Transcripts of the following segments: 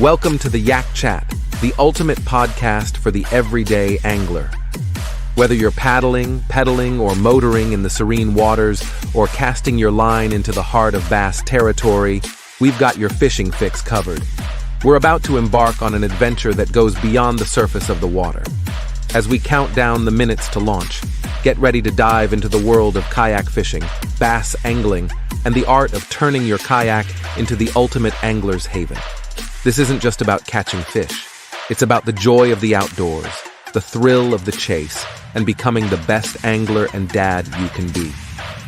Welcome to the Yak Chat, the ultimate podcast for the everyday angler. Whether you're paddling, pedaling, or motoring in the serene waters, or casting your line into the heart of bass territory, we've got your fishing fix covered. We're about to embark on an adventure that goes beyond the surface of the water. As we count down the minutes to launch, get ready to dive into the world of kayak fishing, bass angling, and the art of turning your kayak into the ultimate angler's haven. This isn't just about catching fish. It's about the joy of the outdoors, the thrill of the chase, and becoming the best angler and dad you can be.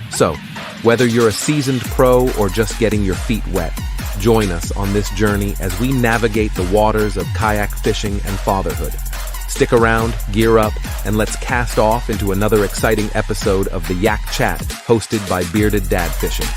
So, whether you're a seasoned pro or just getting your feet wet, join us on this journey as we navigate the waters of kayak fishing and fatherhood. Stick around, gear up, and let's cast off into another exciting episode of the Yak Chat, hosted by Bearded Dad Fishing.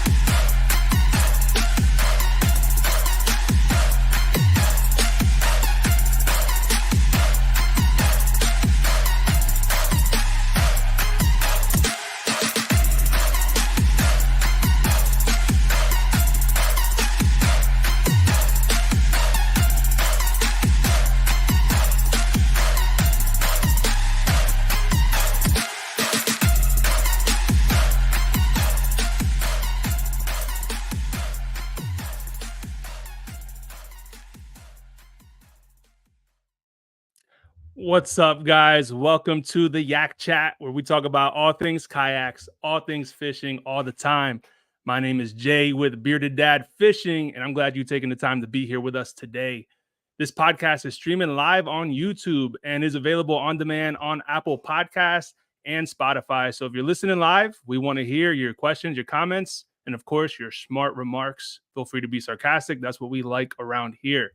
What's up, guys? Welcome to the Yak Chat, where we talk about all things kayaks, all things fishing, all the time. My name is Jay with Bearded Dad Fishing, and I'm glad you're taking the time to be here with us today. This podcast is streaming live on YouTube and is available on demand on Apple Podcasts and Spotify. So if you're listening live, we want to hear your questions, your comments, and of course, your smart remarks. Feel free to be sarcastic. That's what we like around here.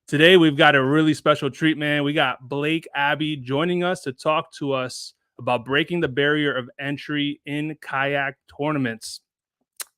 Today, we've got a really special treat, man. We got Blake Abbey joining us to talk to us about breaking the barrier of entry in kayak tournaments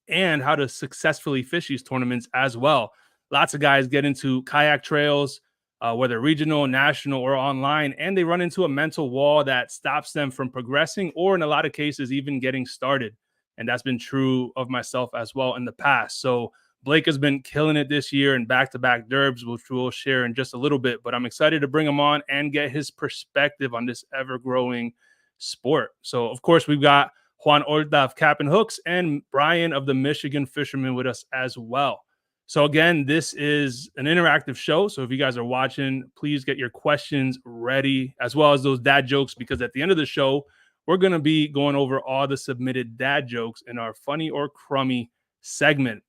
and how to successfully fish these tournaments as well. Lots of guys get into kayak trails, whether regional, national, or online, and they run into a mental wall that stops them from progressing or, in a lot of cases, even getting started. And that's been true of myself as well in the past. So Blake has been killing it this year in back-to-back derbs, which we'll share in just a little bit. But I'm excited to bring him on and get his perspective on this ever-growing sport. So, of course, we've got Juan Orta of Cap and Hooks and Brian of the Michigan Fisherman with us as well. So, again, this is an interactive show. So if you guys are watching, please get your questions ready, as well as those dad jokes, because at the end of the show, we're going to be going over all the submitted dad jokes in our Funny or Crummy segment.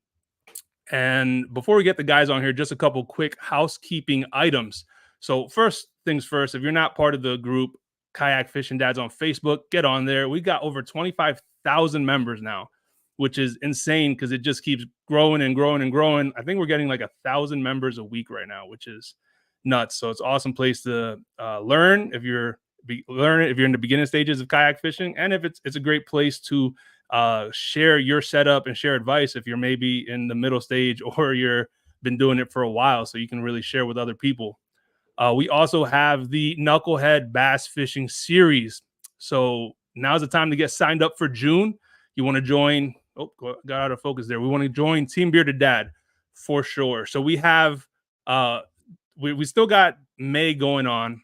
And before we get the guys on here, just a couple quick housekeeping items. So first things first, if you're not part of the group Kayak Fishing Dads on Facebook, get on there. We got over 25,000 members now, which is insane because it just keeps growing and growing and growing. I think we're getting like 1,000 members a week right now, which is nuts. So it's an awesome place to learn if you're in the beginning stages of kayak fishing, and if it's a great place to share your setup and share advice if you're maybe in the middle stage or you're been doing it for a while, so you can really share with other people. We also have the Knucklehead Bass Fishing Series. So now's the time to get signed up for June. You want to join? Oh, got out of focus there. We want to join Team Bearded Dad for sure. So we have we still got May going on.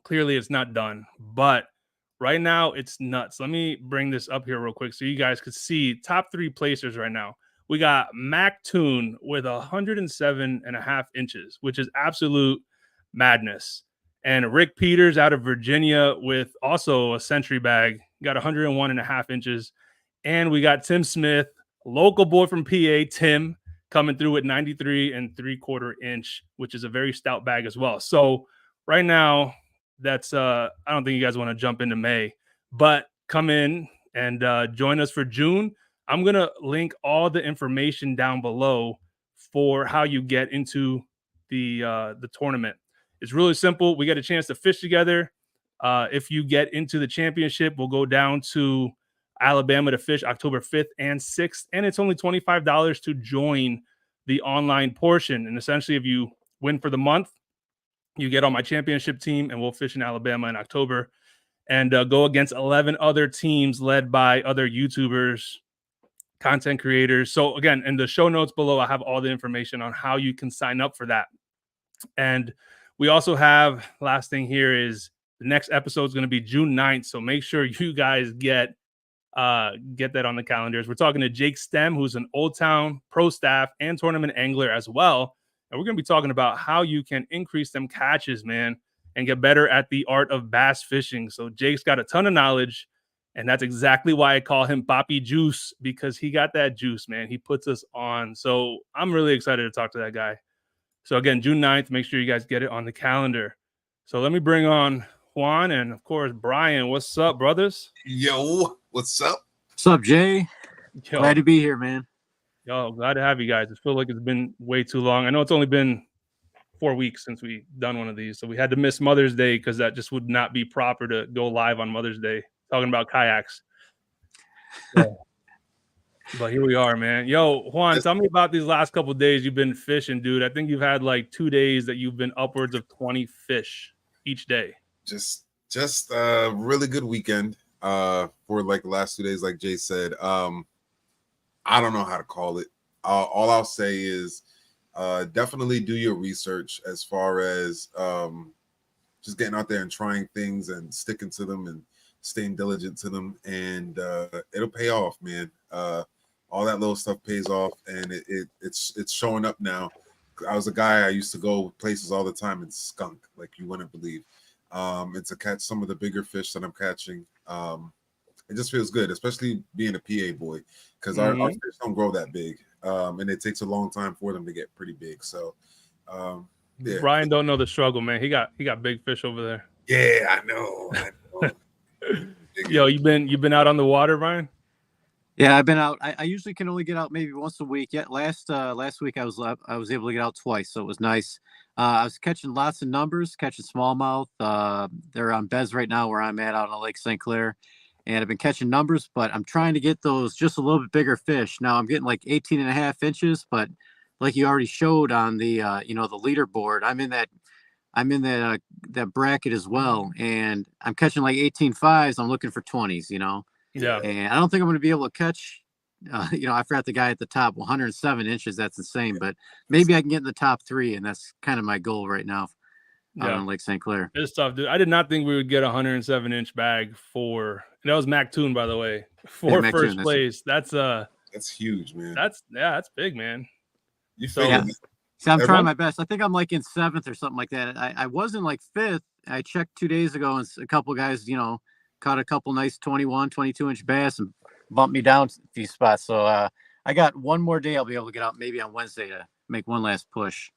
Clearly, it's not done, but right now, it's nuts. Let me bring this up here real quick so you guys could see top three placers right now. We got Mac Toon with 107.5 inches, which is absolute madness. And Rick Peters out of Virginia with also a century bag, got 101.5 inches. And we got Tim Smith, local boy from PA, Tim, coming through with 93.75 inch, which is a very stout bag as well. So right now, that's I don't think you guys want to jump into May, but come in and join us for June. I'm gonna link all the information down below for how you get into the tournament. It's really simple. We get a chance to fish together. If you get into the championship, we'll go down to Alabama to fish October 5th and 6th, and it's only $25 to join the online portion. And essentially, if you win for the month, you get on my championship team, and we'll fish in Alabama in October and go against 11 other teams led by other YouTubers, content creators. So again, in the show notes below, I have all the information on how you can sign up for that. And we also have, last thing here is the next episode is going to be June 9th. So make sure you guys get that on the calendars. We're talking to Jake Stem, who's an Old Town pro staff and tournament angler as well. And we're going to be talking about how you can increase them catches, man, and get better at the art of bass fishing. So Jake's got a ton of knowledge, and that's exactly why I call him Papi Juice, because he got that juice, man. He puts us on. So I'm really excited to talk to that guy. So again, June 9th, make sure you guys get it on the calendar. So let me bring on Juan and, of course, Brian. What's up, brothers? Yo, what's up? What's up, Jay? Yo, Glad to be here, man. glad to have you guys. It feels like it's been way too long. I know it's only been 4 weeks since we done one of these. So we had to miss Mother's Day because that just would not be proper to go live on Mother's Day talking about kayaks. So, but here we are, man. Yo, Juan, tell me about these last couple of days you've been fishing, dude. I think you've had like 2 days that you've been upwards of 20 fish each day. Just a really good weekend for like the last 2 days, like Jay said. I don't know how to call it. All I'll say is definitely do your research as far as just getting out there and trying things and sticking to them and staying diligent to them, and it'll pay off, man. All that little stuff pays off, and it's showing up now. I was a guy, I used to go places all the time and skunk like you wouldn't believe. And to catch some of the bigger fish that I'm catching, it just feels good, especially being a PA boy, because our fish don't grow that big, and it takes a long time for them to get pretty big. So, yeah. Brian don't know the struggle, man. He got big fish over there. Yeah, I know. Yo, you been out on the water, Brian? Yeah, I've been out. I usually can only get out maybe once a week. Yet last week I was able to get out twice, so it was nice. I was catching lots of numbers, catching smallmouth. They're on beds right now where I'm at out on Lake St. Clair, and I've been catching numbers, but I'm trying to get those just a little bit bigger fish. Now I'm getting like 18 and a half inches, but like you already showed on the the leaderboard, I'm in that bracket as well, and I'm catching like 18.5s. I'm looking for 20s, Yeah. And I don't think I'm going to be able to catch. I forgot the guy at the top, 107 inches. That's insane, but maybe I can get in the top 3, and that's kind of my goal right now out on Lake St. Clair. It's tough, dude. I did not think we would get a 107-inch bag and that was Mac Toon, by the way, for first place. That's huge, man. That's big, man. You figured So I'm trying my best. I think I'm like in 7th or something like that. I was in like 5th. I checked 2 days ago, and a couple guys, caught a couple nice 21, 22-inch bass and bumped me down a few spots. So I got one more day. I'll be able to get out maybe on Wednesday to make one last push.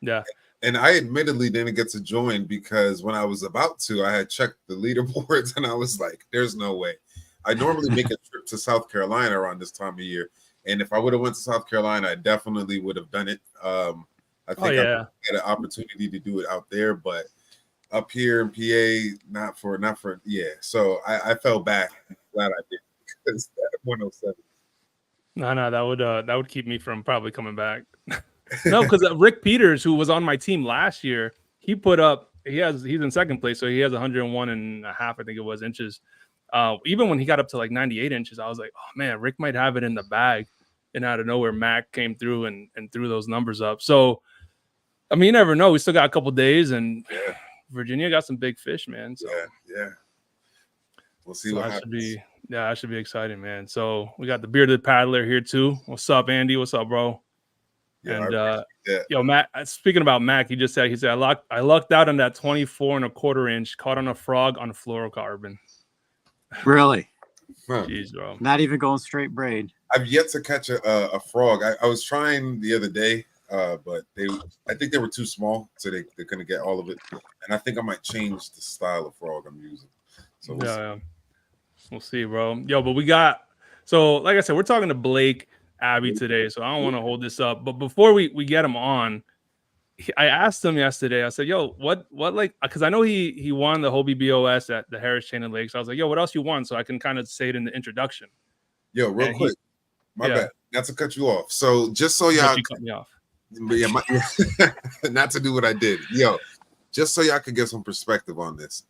Yeah. And I admittedly didn't get to join because when I was about to, I had checked the leaderboards and I was like, there's no way. I normally make a trip to South Carolina around this time of year. And if I would have went to South Carolina, I definitely would have done it. I think I had an opportunity to do it out there, but up here in PA, not for. So I fell back. I'm glad I did because that 107. No, that would keep me from probably coming back. No, because Rick Peters, who was on my team last year, he's in 2nd place, so he has 101 and a half, I think it was, inches. Even when he got up to like 98 inches, I was like, oh man, Rick might have it in the bag. And out of nowhere, Mac came through and threw those numbers up. So, I mean, you never know. We still got a couple days, and Virginia got some big fish, man. So yeah. We'll see what happens. That should be exciting, man. So we got the bearded paddler here too. What's up, Andy? What's up, bro? Yeah, and yo, Matt. Speaking about Mac, he said I lucked out on that 24.25 inch, caught on a frog on fluorocarbon. Really? Huh. Jeez, bro. Not even going straight braid. I've yet to catch a frog. I was trying the other day, but I think they were too small, so they couldn't get all of it. And I think I might change the style of frog I'm using. So we'll see, bro. Yo, but like I said, we're talking to Blake Abbey today, so I don't want to hold this up. But before we get him on, I asked him yesterday. I said, "Yo, what like?" Because I know he won the Hobie BOS at the Harris Chain and Lakes. I was like, "Yo, what else you won?" So I can kind of say it in the introduction. Yo, real quick, my bad, not to cut you off. So just so y'all, you cut me off. Yeah, not to do what I did. Yo, just so y'all could get some perspective on this.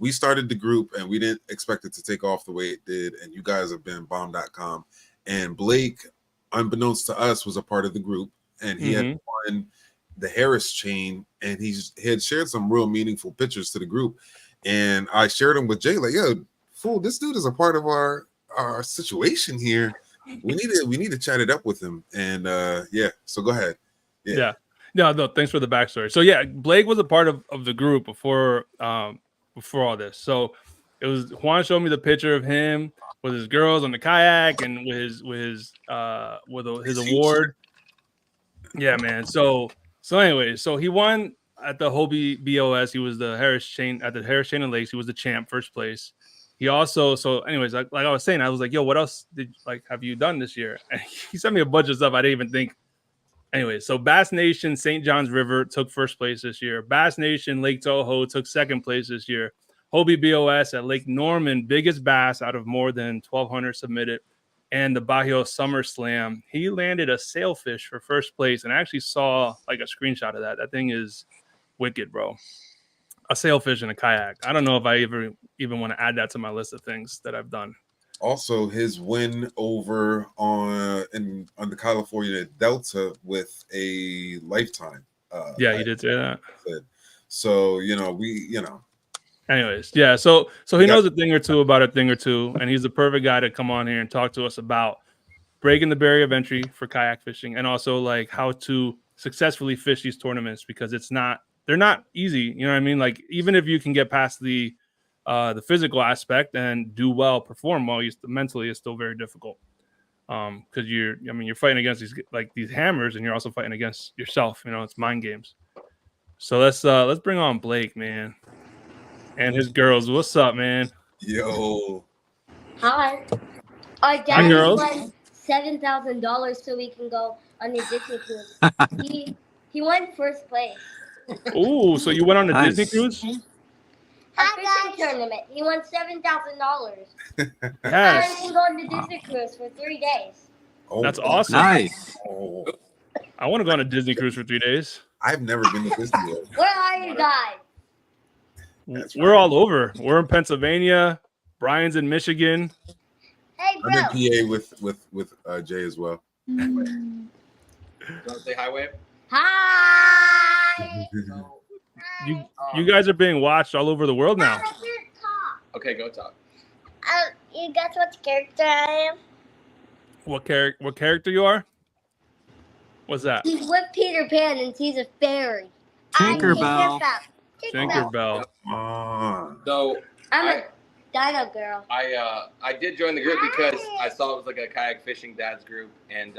We started the group and we didn't expect it to take off the way it did, and you guys have been bomb.com. And Blake, unbeknownst to us, was a part of the group, and he had won the Harris chain, and he had shared some real meaningful pictures to the group, and I shared them with Jay, like, yo, fool, this dude is a part of our situation here. We need to chat it up with him. And so go ahead. Yeah. No, thanks for the backstory. So yeah, Blake was a part of the group before all this. So it was Juan showed me the picture of him with his girls on the kayak and with his award. Yeah, man. So anyway, so he won at the Hobie BOS. He was the Harris Chain at the Harris Chain and Lakes. He was the champ, first place. He also, so anyways, like I was saying, I was like, yo, what else have you done this year? And he sent me a bunch of stuff I didn't even think. Anyway, so Bass Nation St. John's River took first place this year. Bass Nation Lake Toho took second place this year. Hobie BOS at Lake Norman, biggest bass out of more than 1,200 submitted. And the Bajo Summer Slam, he landed a sailfish for first place. And I actually saw like a screenshot of that. That thing is wicked, bro. A sailfish in a kayak. I don't know if I even want to add that to my list of things that I've done. Also, his win over on the California Delta with a Lifetime. Yeah, he did say that. So, Anyways, yeah. So he knows a thing or two about a thing or two, and he's the perfect guy to come on here and talk to us about breaking the barrier of entry for kayak fishing, and also like how to successfully fish these tournaments, because they're not easy. You know what I mean? Like, even if you can get past the physical aspect and do well, perform well, mentally is still very difficult. Because you're fighting against these hammers, and you're also fighting against yourself. You know, it's mind games. So let's bring on Blake, man, and his girls. What's up, man? Yo. Hi. Our dad won $7,000 so we can go on the Disney cruise. He won first place. Ooh, so you went on a Disney cruise? A fishing tournament. He won $7,000. Yes. And we can go on the Disney cruise for 3 days. Oh, that's awesome. Nice. Oh. I want to go on a Disney cruise for 3 days. I've never been to Disney yet. Where are you guys? We're all over. We're in Pennsylvania. Brian's in Michigan. Hey, bro. I'm in PA with Jay as well. You want to say hi, Wave? Hi. You guys are being watched all over the world now. I can't talk. Okay, go talk. You guess what character I am? What character you are? What's that? He's with Peter Pan and he's a fairy. Tinkerbell. Tinkerbell. So I'm a dino girl. I did join the group because I saw it was like a kayak fishing dads group, and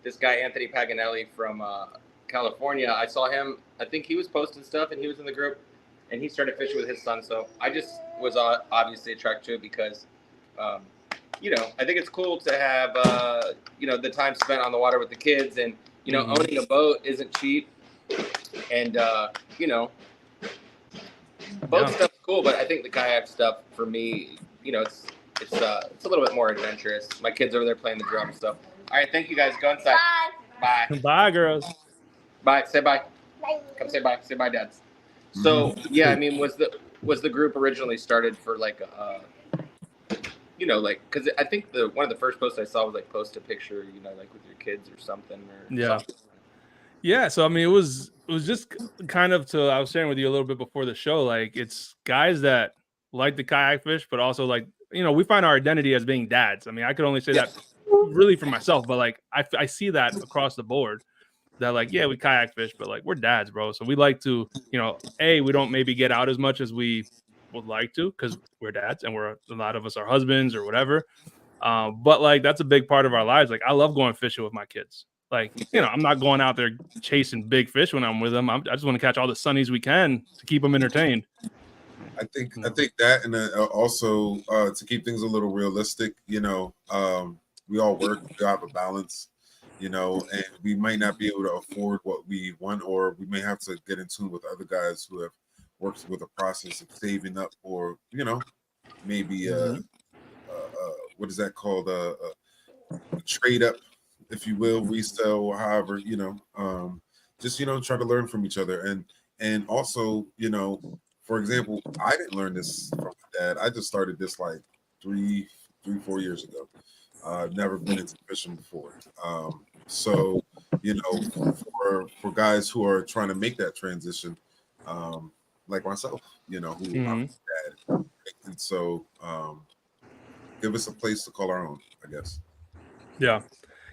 this guy Anthony Paganelli from California, I saw him. I think he was posting stuff, and he was in the group, and he started fishing with his son. So I just was obviously attracted to it because, I think it's cool to have the time spent on the water with the kids, and owning a boat isn't cheap, and boat stuff's cool, but I think the kayak stuff for me, it's a little bit more adventurous. My kids over there playing the drums. So, all right, thank you guys. Go inside. Bye. Bye. Bye, girls. Bye. Say bye. Bye. Come say bye. Say bye, dads. So yeah, I mean, was the group originally started for like because I think one of the first posts I saw was like post a picture, like with your kids or something. Something. Yeah. So I mean, it was just kind of I was sharing with you a little bit before the show. Like, it's guys that like the kayak fish, but also like we find our identity as being dads. I mean, I could only say that really for myself, but like I see that across the board. That like, yeah, we kayak fish, but like we're dads, bro. So we like to, we don't maybe get out as much as we would like to because we're dads and a lot of us are husbands or whatever. But like that's a big part of our lives. Like, I love going fishing with my kids. Like, I'm not going out there chasing big fish when I'm with them. I just want to catch all the sunnies we can to keep them entertained. I think that, and also to keep things a little realistic, we all work, we have a balance, and we might not be able to afford what we want, or we may have to get in tune with other guys who have worked with a process of saving up, or maybe what is that called, a trade up, if you will, resell, or however, just try to learn from each other, and also for example, I didn't learn this from my dad. I just started this like 3-4 years ago. I've never been into fishing before. So you know, for guys who are trying to make that transition, like myself, you know, who I'm dad. And so give us a place to call our own, I guess. Yeah.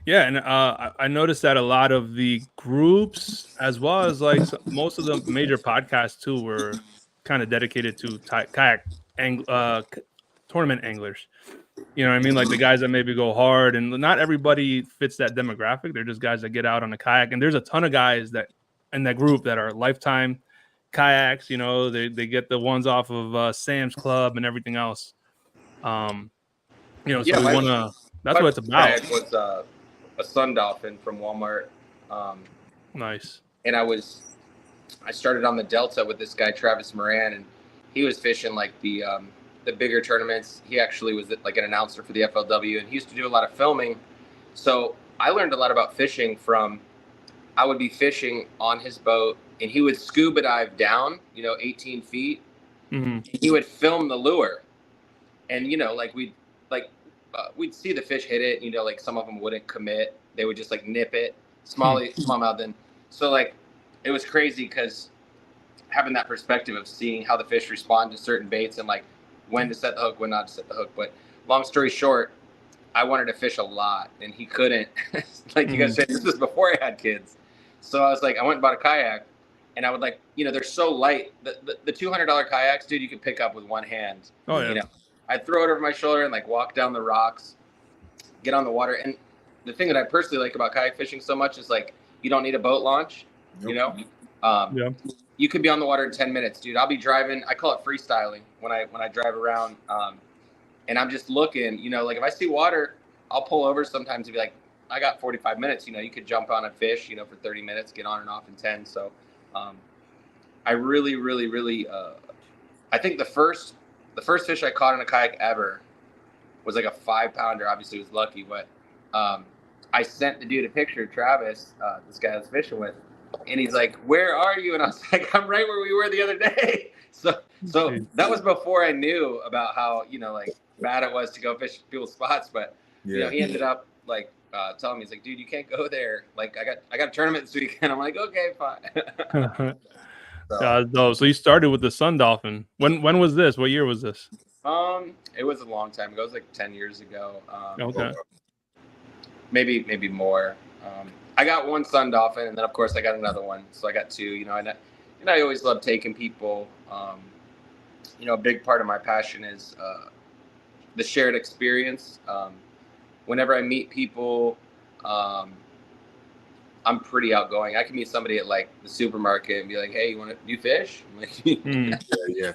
Yeah, and I noticed that a lot of the groups, as well as like most of the major podcasts too, were kind of dedicated to kayak tournament anglers. You know what I mean? Like the guys that maybe go hard, and not everybody fits that demographic. They're just guys that get out on a kayak, and there's a ton of guys that in that group that are lifetime kayaks. You know, they get the ones off of Sam's Club and everything else. You know, so we want to. That's what it's about. Kayak was a Sun Dolphin from Walmart. Nice. And I started on the Delta with this guy Travis Moran, and he was fishing like the bigger tournaments. He actually was like an announcer for the FLW, and he used to do a lot of filming. So I learned a lot about fishing from. I would be fishing on his boat, and he would scuba dive down, 18 feet. Mm-hmm. He would film the lure, and like we'd see the fish hit it. Like some of them wouldn't commit; they would just like nip it, smallmouth. And so like it was crazy because having that perspective of seeing how the fish respond to certain baits and like when to set the hook, when not to set the hook. But long story short, I wanted to fish a lot, and he couldn't. Like you guys said, this was before I had kids. So I was like, I went and bought a kayak, and I would like, they're so light. The $200 kayaks, dude, you can pick up with one hand. Oh yeah. I'd throw it over my shoulder and like walk down the rocks, get on the water. And the thing that I personally like about kayak fishing so much is like, you don't need a boat launch, Nope. Yeah. You could be on the water in 10 minutes, dude. I'll be driving. I call it freestyling when I drive around. And I'm just looking, like if I see water, I'll pull over sometimes and be like, I got 45 minutes. You could jump on a fish, for 30 minutes, get on and off in 10. So I really, really, really, I think the first fish I caught in a kayak ever was like a 5-pounder. Obviously it was lucky, but I sent the dude a picture of Travis, this guy I was fishing with, and he's like, "Where are you?" And I was like, "I'm right where we were the other day." So that was before I knew about how, like bad it was to go fish people's spots. But he ended up like telling me, he's like, "Dude, you can't go there. Like I got a tournament this weekend." I'm like, "Okay, fine." So you started with the Sun Dolphin. When was this? What year was this? It was a long time ago. It was like 10 years ago. Okay. Maybe more. I got one Sun Dolphin, and then of course I got another one. So I got two. And I always love taking people. A big part of my passion is the shared experience. Whenever I meet people, I'm pretty outgoing. I can meet somebody at like the supermarket and be like, "Hey, you fish?" I'm like, Yeah.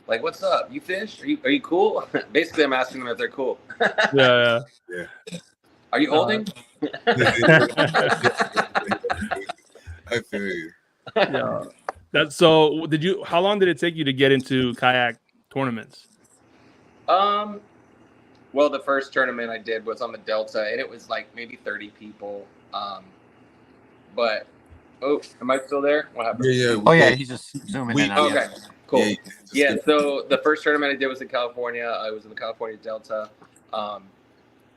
Like, "What's up? You fish? Are you cool?" Basically, I'm asking them if they're cool. Yeah. Are you holding? I feel you. Yeah. So how long did it take you to get into kayak tournaments? Well, the first tournament I did was on the Delta, and it was like maybe 30 people. But am I still there? What happened? Yeah. He's just zooming in. Okay, cool. Yeah. So the first tournament I did was in California. I was in the California Delta.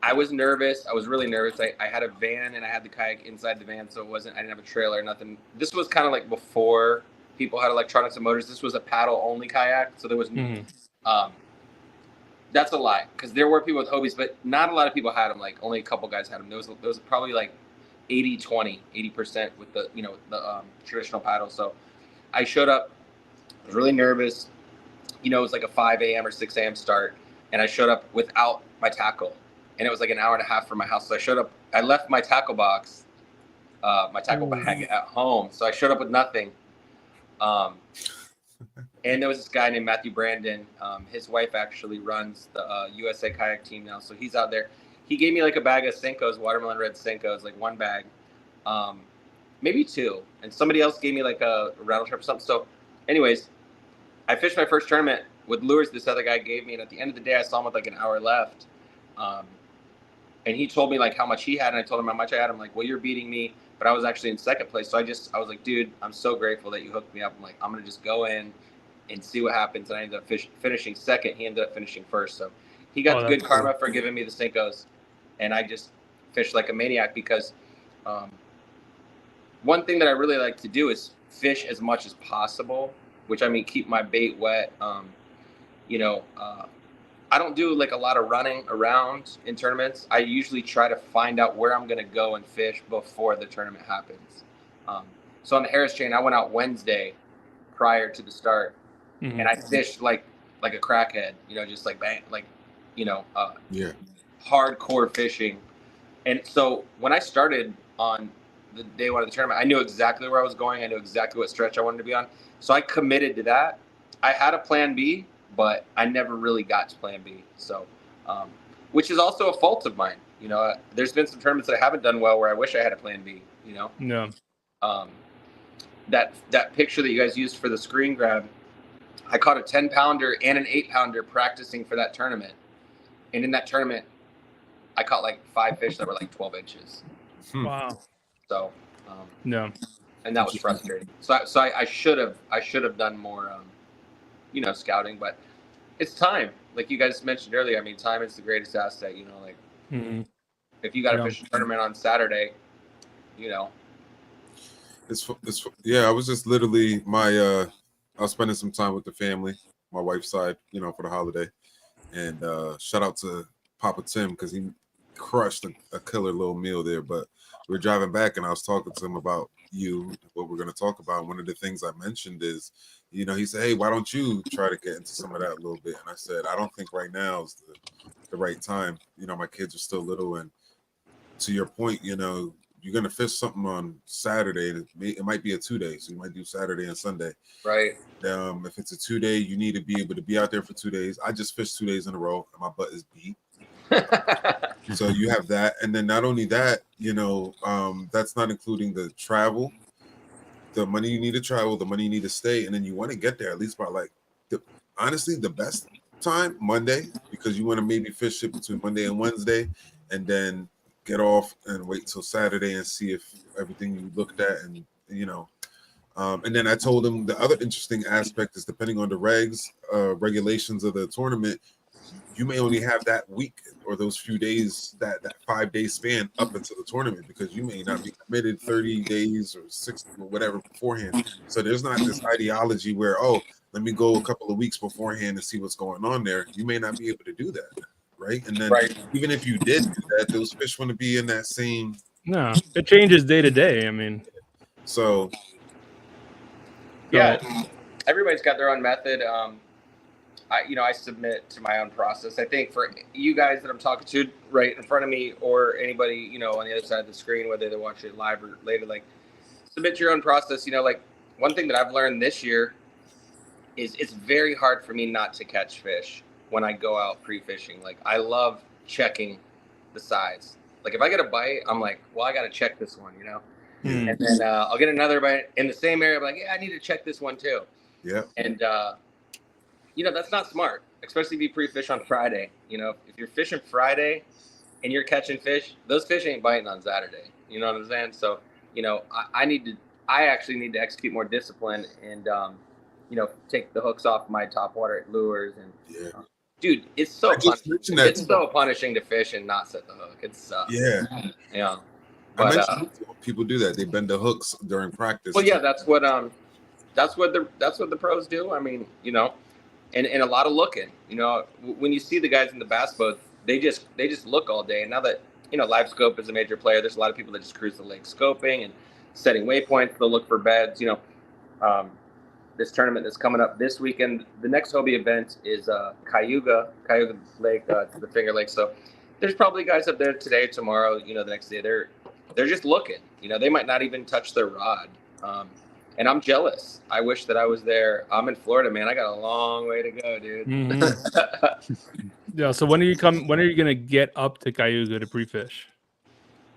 I was nervous. I was really nervous. I had a van, and I had the kayak inside the van, so I didn't have a trailer or nothing. This was kind of like before people had electronics and motors. This was a paddle-only kayak, so there was that's a lie, because there were people with Hobies, but not a lot of people had them. Like only a couple guys had them. There was probably like 80% with the traditional paddle. So I showed up. I was really nervous. It was like a 5 a.m. or 6 a.m. start, and I showed up without my tackle, and it was like an hour and a half from my house. So I showed up. I left my tackle box, my tackle bag at home. So I showed up with nothing. And there was this guy named Matthew Brandon. His wife actually runs the USA kayak team now. So he's out there. He gave me like a bag of Senkos, watermelon red Senkos, like one bag, maybe two. And somebody else gave me like a rattle trap or something. So anyways, I fished my first tournament with lures this other guy gave me. And at the end of the day, I saw him with like an hour left. And he told me like how much he had. And I told him how much I had. I'm like, "Well, you're beating me." But I was actually in second place. So I was like, "Dude, I'm so grateful that you hooked me up." I'm like, "I'm going to just go in and see what happens." And I ended up finishing second. He ended up finishing first. So he got the good karma for giving me the Senkos. And I just fished like a maniac because one thing that I really like to do is fish as much as possible, which I mean keep my bait wet. I don't do like a lot of running around in tournaments. I usually try to find out where I'm gonna go and fish before the tournament happens. So on the Harris chain, I went out Wednesday prior to the start, and I fished like a crackhead, just like bang, like hardcore fishing. And so when I started on the day one of the tournament, I knew exactly where I was going. I knew exactly what stretch I wanted to be on. So I committed to that. I had a plan B, but I never really got to plan B. So, which is also a fault of mine. There's been some tournaments that I haven't done well where I wish I had a plan B, No. That picture that you guys used for the screen grab, I caught a 10-pounder and an 8-pounder practicing for that tournament. And in that tournament, I caught like 5 fish that were like 12 inches. Wow. So, no. And that was frustrating. So I should have done more, scouting, but it's time. Like you guys mentioned earlier, I mean, time is the greatest asset, if you got to fish a tournament on Saturday, I was just literally I was spending some time with the family, my wife's side, for the holiday. And shout out to Papa Tim because he crushed a killer little meal there. But we were driving back and I was talking to him about what we're going to talk about. One of the things I mentioned is, he said, hey, why don't you try to get into some of that a little bit? And I said, I don't think right now is the right time. My kids are still little. And to your point, you're going to fish something on Saturday. It might be a 2-day. So you might do Saturday and Sunday. Right. If it's a 2-day, you need to be able to be out there for 2 days. I just fished 2 days in a row and my butt is beat. So you have that. And then not only that, that's not including the travel, the money you need to travel, the money you need to stay. And then you want to get there at least by honestly, the best time, Monday, because you want to maybe fish it between Monday and Wednesday and then get off and wait till Saturday and see if everything you looked at and and then I told him the other interesting aspect is depending on the regulations of the tournament, you may only have that week or those few days, that 5-day span up until the tournament, because you may not be committed 30 days or 60 or whatever beforehand. So there's not this ideology where, let me go a couple of weeks beforehand and see what's going on there. You may not be able to do that. Right. And then even if you did do that, those fish want to be in that same. No, it changes day to day. I mean, so. Yeah, everybody's got their own method. I submit to my own process. I think for you guys that I'm talking to right in front of me or anybody, on the other side of the screen, whether they watch it live or later, submit your own process. One thing that I've learned this year is it's very hard for me not to catch fish when I go out pre-fishing. I love checking the size. If I get a bite, I'm like, well, I got to check this one, and then I'll get another bite in the same area. I'm like, yeah, I need to check this one too. Yeah. And, that's not smart, especially if you pre-fish on Friday. If you're fishing Friday and you're catching fish, those fish ain't biting on Saturday. You know what I'm saying? So, I actually need to execute more discipline and, take the hooks off my top water lures. And dude, it's so punishing to fish and not set the hook. It sucks. Yeah. But people do that. They bend the hooks during practice. Well, yeah, that's what the pros do. I mean, and a lot of looking. When you see the guys in the bass boats, they just look all day. And now that Live Scope is a major player, there's a lot of people that just cruise the lake scoping and setting waypoints. They'll look for beds. This tournament that's coming up this weekend. The next Hobie event is Cayuga Lake, the Finger Lake. So there's probably guys up there today, tomorrow. The next day they're just looking. They might not even touch their rod. And I'm jealous. I wish that I was there. I'm in Florida, man. I got a long way to go, dude. Yeah. So when are you gonna get up to Cayuga to pre-fish?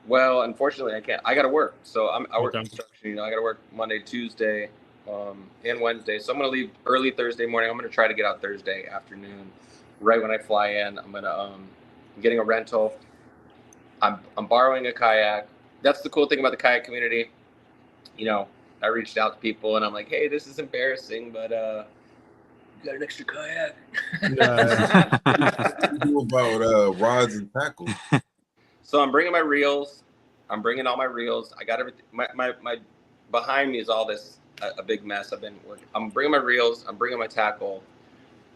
Well, unfortunately, I can't. I got to work. So I work construction. I got to work Monday, Tuesday, and Wednesday. So I'm gonna leave early Thursday morning. I'm gonna try to get out Thursday afternoon, right when I fly in. I'm getting a rental. I'm borrowing a kayak. That's the cool thing about the kayak community. I reached out to people and I'm like, hey, this is embarrassing, but you got an extra kayak. Do about rods and tackle. So I'm bringing my reels. I'm bringing all my reels. I got everything. My behind me is all this a big mess. I'm bringing my reels. I'm bringing my tackle.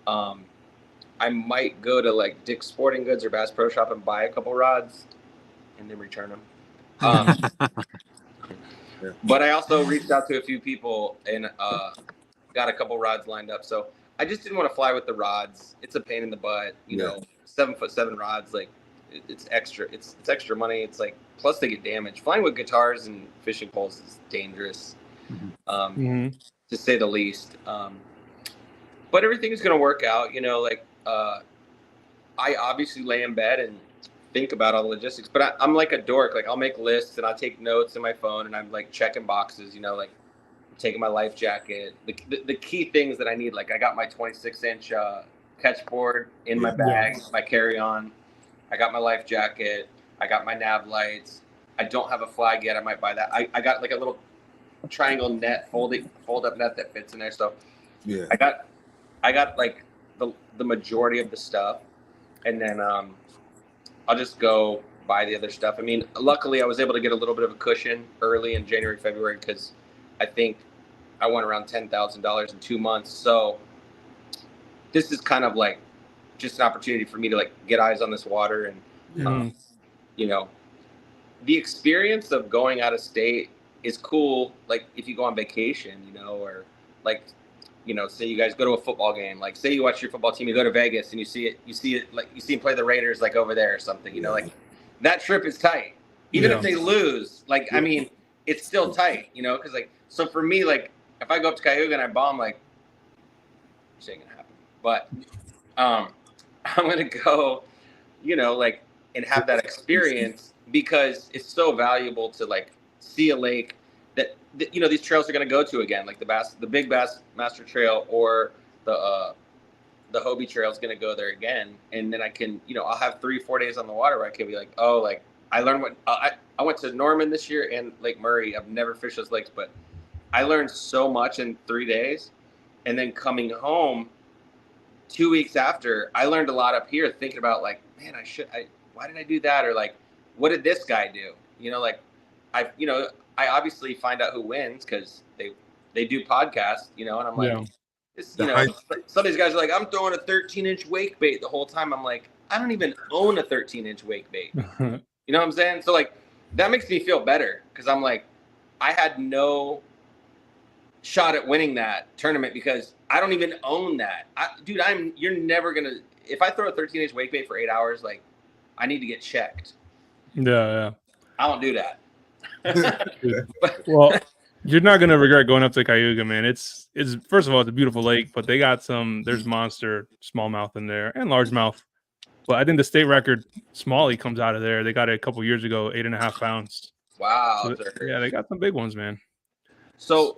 I might go to like Dick's Sporting Goods or Bass Pro Shop and buy a couple rods and then return them. But I also reached out to a few people and got a couple rods lined up. So I just didn't want to fly with the rods. It's a pain in the butt, you know, 7'7" rods. Like it's extra. It's extra money. It's like, plus they get damaged. Flying with guitars and fishing poles is dangerous, to say the least. But everything's going to work out, you know, like, I obviously lay in bed and think about all the logistics, but I'm like a dork. Like I'll make lists and I'll take notes in my phone and I'm like checking boxes, you know, like I'm taking my life jacket, the key things that I need. Like I got my 26-inch catch board in my bag, my carry-on. I got my life jacket. I got my nav lights. I don't have a flag yet. I might buy that. I got like a little triangle net, fold up net that fits in there. So I got like the majority of the stuff, and then I'll just go buy the other stuff. I mean, luckily I was able to get a little bit of a cushion early in January, February, because I think I went around $10,000 in 2 months. So this is kind of like just an opportunity for me to like get eyes on this water. And you know, the experience of going out of state is cool. Like if you go on vacation, you know, or like, you know, say you guys go to a football game, like say you watch your football team, you go to Vegas and you see it like you see them play the Raiders like over there or something, you know, like that trip is tight. Even if they lose, like, I mean, it's still tight, you know, because like, so for me, like if I go up to Kayak and I bomb, like, it's ain't gonna happen. But I'm gonna go, you know, like, and have that experience because it's so valuable to like see a lake that you know these trails are going to go to again, like the Big Bass Master Trail or the Hobie Trail is going to go there again, and then I can, you know, I'll have 3-4 days on the water where I can be like, oh, like I learned what I went to Norman this year and Lake Murray. I've never fished those lakes, but I learned so much in 3 days, and then coming home 2 weeks after, I learned a lot up here thinking about like, man, why did I do that, or like, what did this guy do? You know, like I obviously find out who wins because they do podcasts, you know, and I'm like, you know, some of these guys are like, I'm throwing a 13-inch wake bait the whole time. I'm like, I don't even own a 13-inch wake bait. You know what I'm saying? So like, that makes me feel better because I'm like, I had no shot at winning that tournament because I don't even own that. Dude, you're never going to, if I throw a 13-inch wake bait for 8 hours, like I need to get checked. Yeah. I don't do that. Well, you're not gonna regret going up to Cayuga, man. It's first of all, it's a beautiful lake, but they got there's monster smallmouth in there and largemouth. But I think the state record smallie comes out of there. They got it a couple years ago, 8.5 pounds. Wow. So, yeah, they got some big ones, man. So,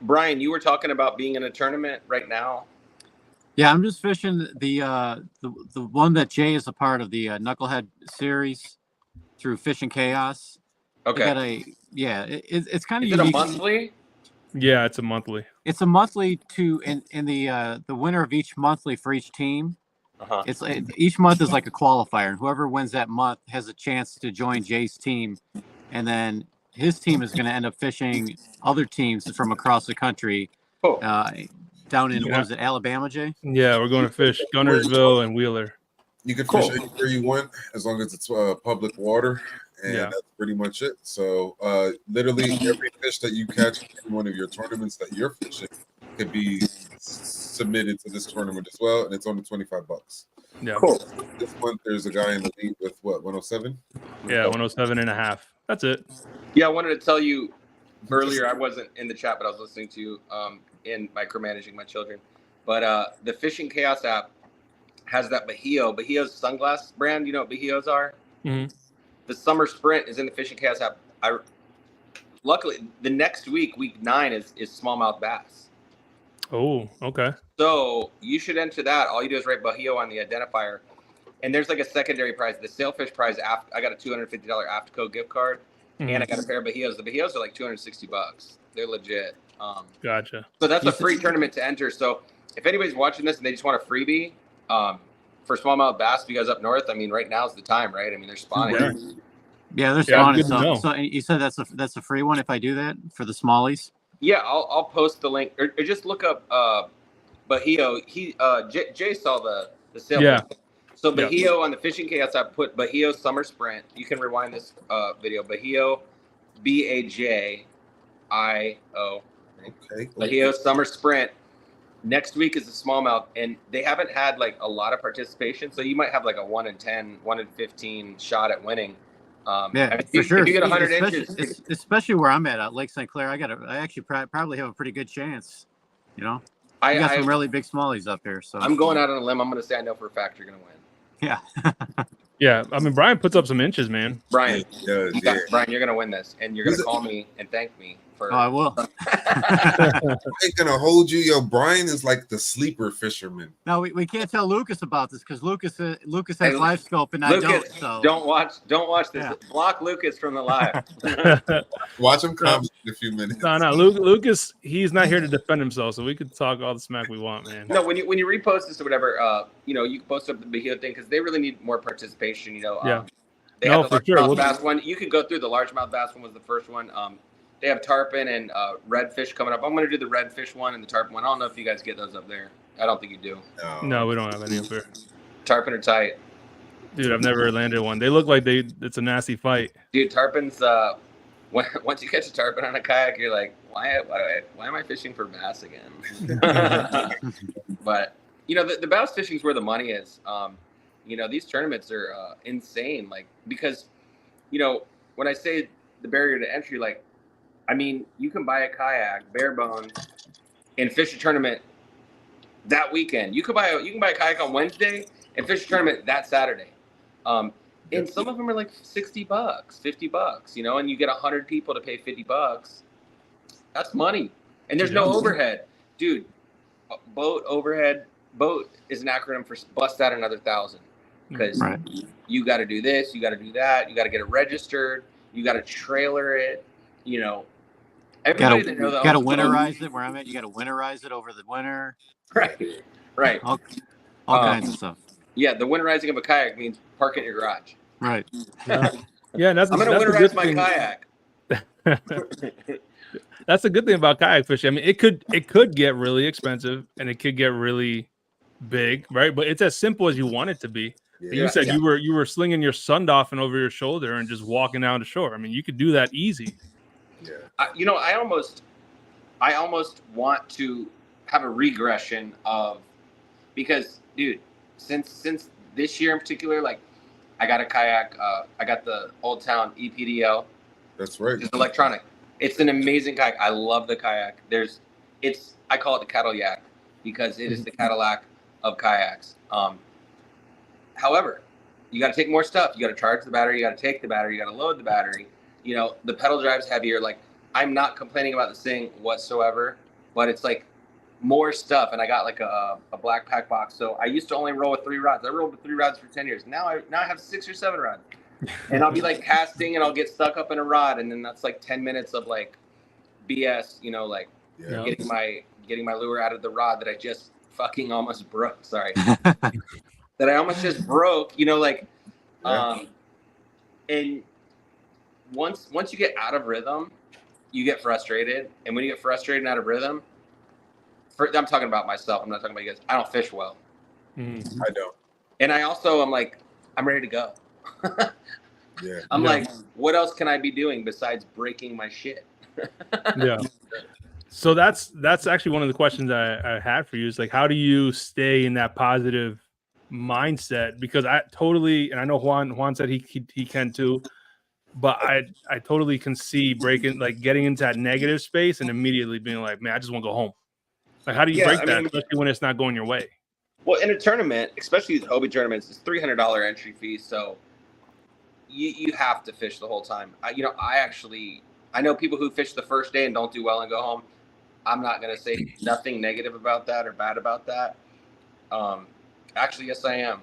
Brian, you were talking about being in a tournament right now. Yeah, I'm just fishing the one that Jay is a part of, the Knucklehead series through Fishing Chaos. Okay. It's kind of unique. Is it a monthly? Yeah, it's a monthly. It's a monthly in the winner of each monthly for each team. It's each month is like a qualifier, and whoever wins that month has a chance to join Jay's team, and then his team is going to end up fishing other teams from across the country. Down in what was it, Alabama, Jay? Yeah, we're going to fish Gunnersville and Wheeler. You can fish anywhere you want as long as it's public water. And that's pretty much it. So literally every fish that you catch in one of your tournaments that you're fishing could be submitted to this tournament as well, and it's only $25. Yeah. Cool. This month there's a guy in the lead with what, 107? Yeah, 107.5. That's it. Yeah, I wanted to tell you earlier, I wasn't in the chat, but I was listening to you in micromanaging my children. But the Fishing Chaos app has that Bajío's sunglass brand. You know what Bajío's are? Mm-hmm. The Summer Sprint is in the Fishing Chaos app. Luckily, the next week, week 9, is smallmouth bass. Oh, okay. So you should enter that. All you do is write Bajío on the identifier, and there's like a secondary prize. The sailfish prize, I got a $250 Afterco gift card, and I got a pair of Bajíos. The Bajíos are like $260. They're legit. Gotcha. So that's a free tournament to enter. So if anybody's watching this and they just want a freebie for smallmouth bass, if you guys up north, I mean, right now is the time, right? I mean, they're spawning. Yeah, there's Yeah, fun. good to know. So you said that's a free one if I do that for the smallies. Yeah, I'll post the link or just look up Bahio. Jay saw the sale. Yeah. So Yeah. Bahio on the Fishing Chaos, I put Bahio Summer Sprint. You can rewind this video. Bahio, BAJIO. Okay. Bahio Summer Sprint. Next week is the smallmouth, and they haven't had like a lot of participation, so you might have like a 1 in 10, 1 in 15 shot at winning. Yeah, I mean, for sure. If you get 100 especially, inches, especially where I'm at Lake St. Clair, I actually probably have a pretty good chance. You know, you got some really big smallies up here. So I'm going out on a limb. I'm going to say I know for a fact you're going to win. Yeah. Yeah. I mean, Brian puts up some inches, man. Brian, Yeah, Brian, you're going to win this, and you're going to call me and thank me for. Oh, I will. I ain't gonna hold you. Yo, Brian is like the sleeper fisherman. No, we can't tell Lucas about this because Lucas has Hey, live scope and Lucas, I don't. So don't watch this. Yeah. Block Lucas from the live. Watch him comment in a few minutes. No, Lucas, he's not here to defend himself, so we could talk all the smack we want, man. No, when you repost this or whatever, you can post up the Bahio thing because they really need more participation. Yeah. They No, have the for sure. largemouth bass one. You could go through the largemouth bass one was the first one. They have tarpon and redfish coming up. I'm going to do the redfish one and the tarpon one. I don't know if you guys get those up there. I don't think you do. No, we don't have any up here. Tarpon are tight. Dude, I've never landed one. They look like it's a nasty fight. Dude, tarpons, once you catch a tarpon on a kayak, you're like, why am I fishing for bass again? But, the bass fishing is where the money is. These tournaments are insane. Like, because, when I say the barrier to entry, like, I mean, you can buy a kayak, bare bones, and fish a tournament that weekend. You can buy a kayak on Wednesday and fish a tournament that Saturday. And some of them are like $60, $50, and you get 100 people to pay $50. That's money. And there's no overhead. Dude, boat overhead. Boat is an acronym for bust out another 1,000. Because you got to do this, you got to do that, you got to get it registered, you got to trailer it, Everybody that knows got to winterize it. Where I'm at, you got to winterize it over the winter. Right. All kinds of stuff. Yeah, the winterizing of a kayak means park it in your garage. Right. Yeah, and I'm going to winterize my kayak. That's the good thing about kayak fishing. I mean, it could get really expensive and it could get really big, right? But it's as simple as you want it to be. Yeah. You said you were slinging your sundoffin over your shoulder and just walking down the shore. I mean, you could do that easy. Yeah. I almost want to have a regression of, because, dude, since this year in particular, like, I got a kayak. I got the Old Town EPDL. That's right. It's electronic. It's an amazing kayak. I love the kayak. I call it the Cadillac because it is the Cadillac of kayaks. However, you got to take more stuff. You got to charge the battery. You got to take the battery. You got to load the battery. The pedal drive's heavier. Like, I'm not complaining about this thing whatsoever, but it's like more stuff. And I got like a black pack box. So I used to only roll with 3 rods. I rolled with 3 rods for 10 years. Now I have 6 or 7 rods. And I'll be like casting and I'll get stuck up in a rod. And then that's like 10 minutes of like BS, getting my lure out of the rod that I just fucking almost broke. Sorry. That I almost just broke, and once you get out of rhythm, you get frustrated. And when you get frustrated and out of rhythm, I'm talking about myself. I'm not talking about you guys. I don't fish well. I don't. And I also, I'm ready to go. Yeah. I'm like, what else can I be doing besides breaking my shit? Yeah. So that's actually one of the questions I had for you is like, how do you stay in that positive mindset? Because I totally, and I know Juan said he can too, but I totally can see getting into that negative space and immediately being like, man, I just want to go home. Like, how do you break that, especially when it's not going your way? Well, in a tournament, especially these Hobie tournaments, it's $300 entry fee, so you have to fish the whole time. I know people who fish the first day and don't do well and go home. I'm not going to say nothing negative about that or bad about that. Actually, yes, I am.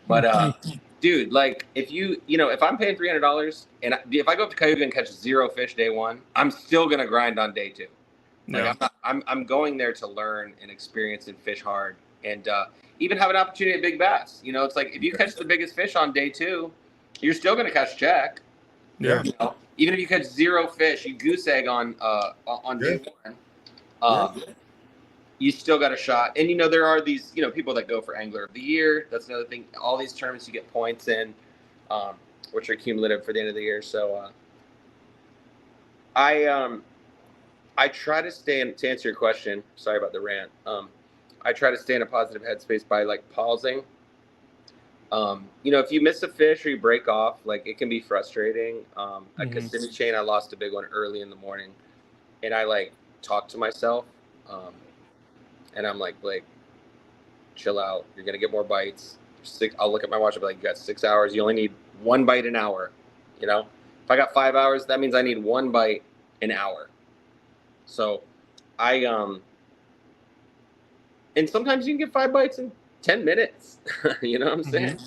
But, dude, like, if I'm paying $300 and if I go up to Kayak and catch 0 fish day 1, I'm still going to grind on day 2. Like, I'm going there to learn and experience and fish hard and even have an opportunity at big bass. It's like if you catch the biggest fish on day 2, you're still going to catch jack. Yeah. You know? Even if you catch 0 fish, you goose egg on day one. You still got a shot. And, there are these, people that go for Angler of the Year. That's another thing. All these tournaments you get points in, which are cumulative for the end of the year. So I try to stay in, to answer your question. Sorry about the rant. I try to stay in a positive headspace by like pausing. If you miss a fish or you break off, like it can be frustrating. At Kissimmee Chain, I lost a big one early in the morning, and I like talked to myself, and I'm like, Blake, chill out. You're gonna get more bites. I'll look at my watch and be like, you got 6 hours. You only need 1 bite an hour. If I got 5 hours, that means I need 1 bite an hour. So and sometimes you can get 5 bites in 10 minutes. You know what I'm saying?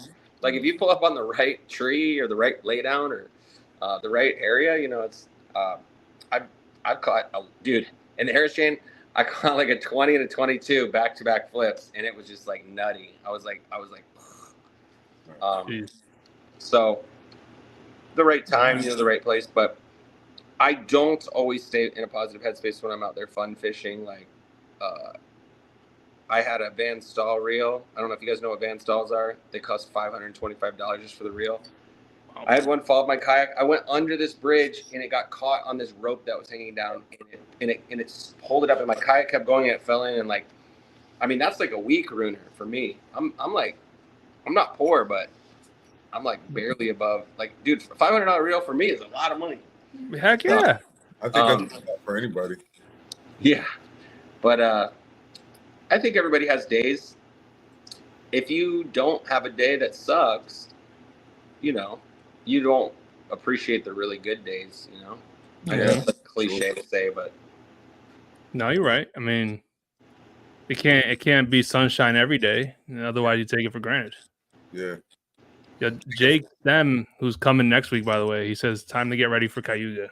Like if you pull up on the right tree or the right laydown or the right area, it's I've caught dude in the Harris chain. I caught like a 20 and a 22 back-to-back flips, and it was just like nutty. I was like, so the right time, the right place, but I don't always stay in a positive headspace when I'm out there fun fishing. Like, I had a Van Staal reel. I don't know if you guys know what Van Staals are. They cost $525 just for the reel. Wow. I had one fall off my kayak. I went under this bridge and it got caught on this rope that was hanging down, and it pulled it up, and my kayak kept going and it fell in. And like, I mean, that's like a week ruiner for me. I'm not poor, but I'm like barely above. Like, dude, $500 reel for me is a lot of money. Heck yeah. I think that's for anybody. Yeah, but I think everybody has days. If you don't have a day that sucks, you don't appreciate the really good days. I know that's a cliche to say, but no, you're right. I mean, it can't be sunshine every day. Otherwise, you take it for granted. Yeah. Yeah, Jake, who's coming next week, by the way, he says time to get ready for Cayuga.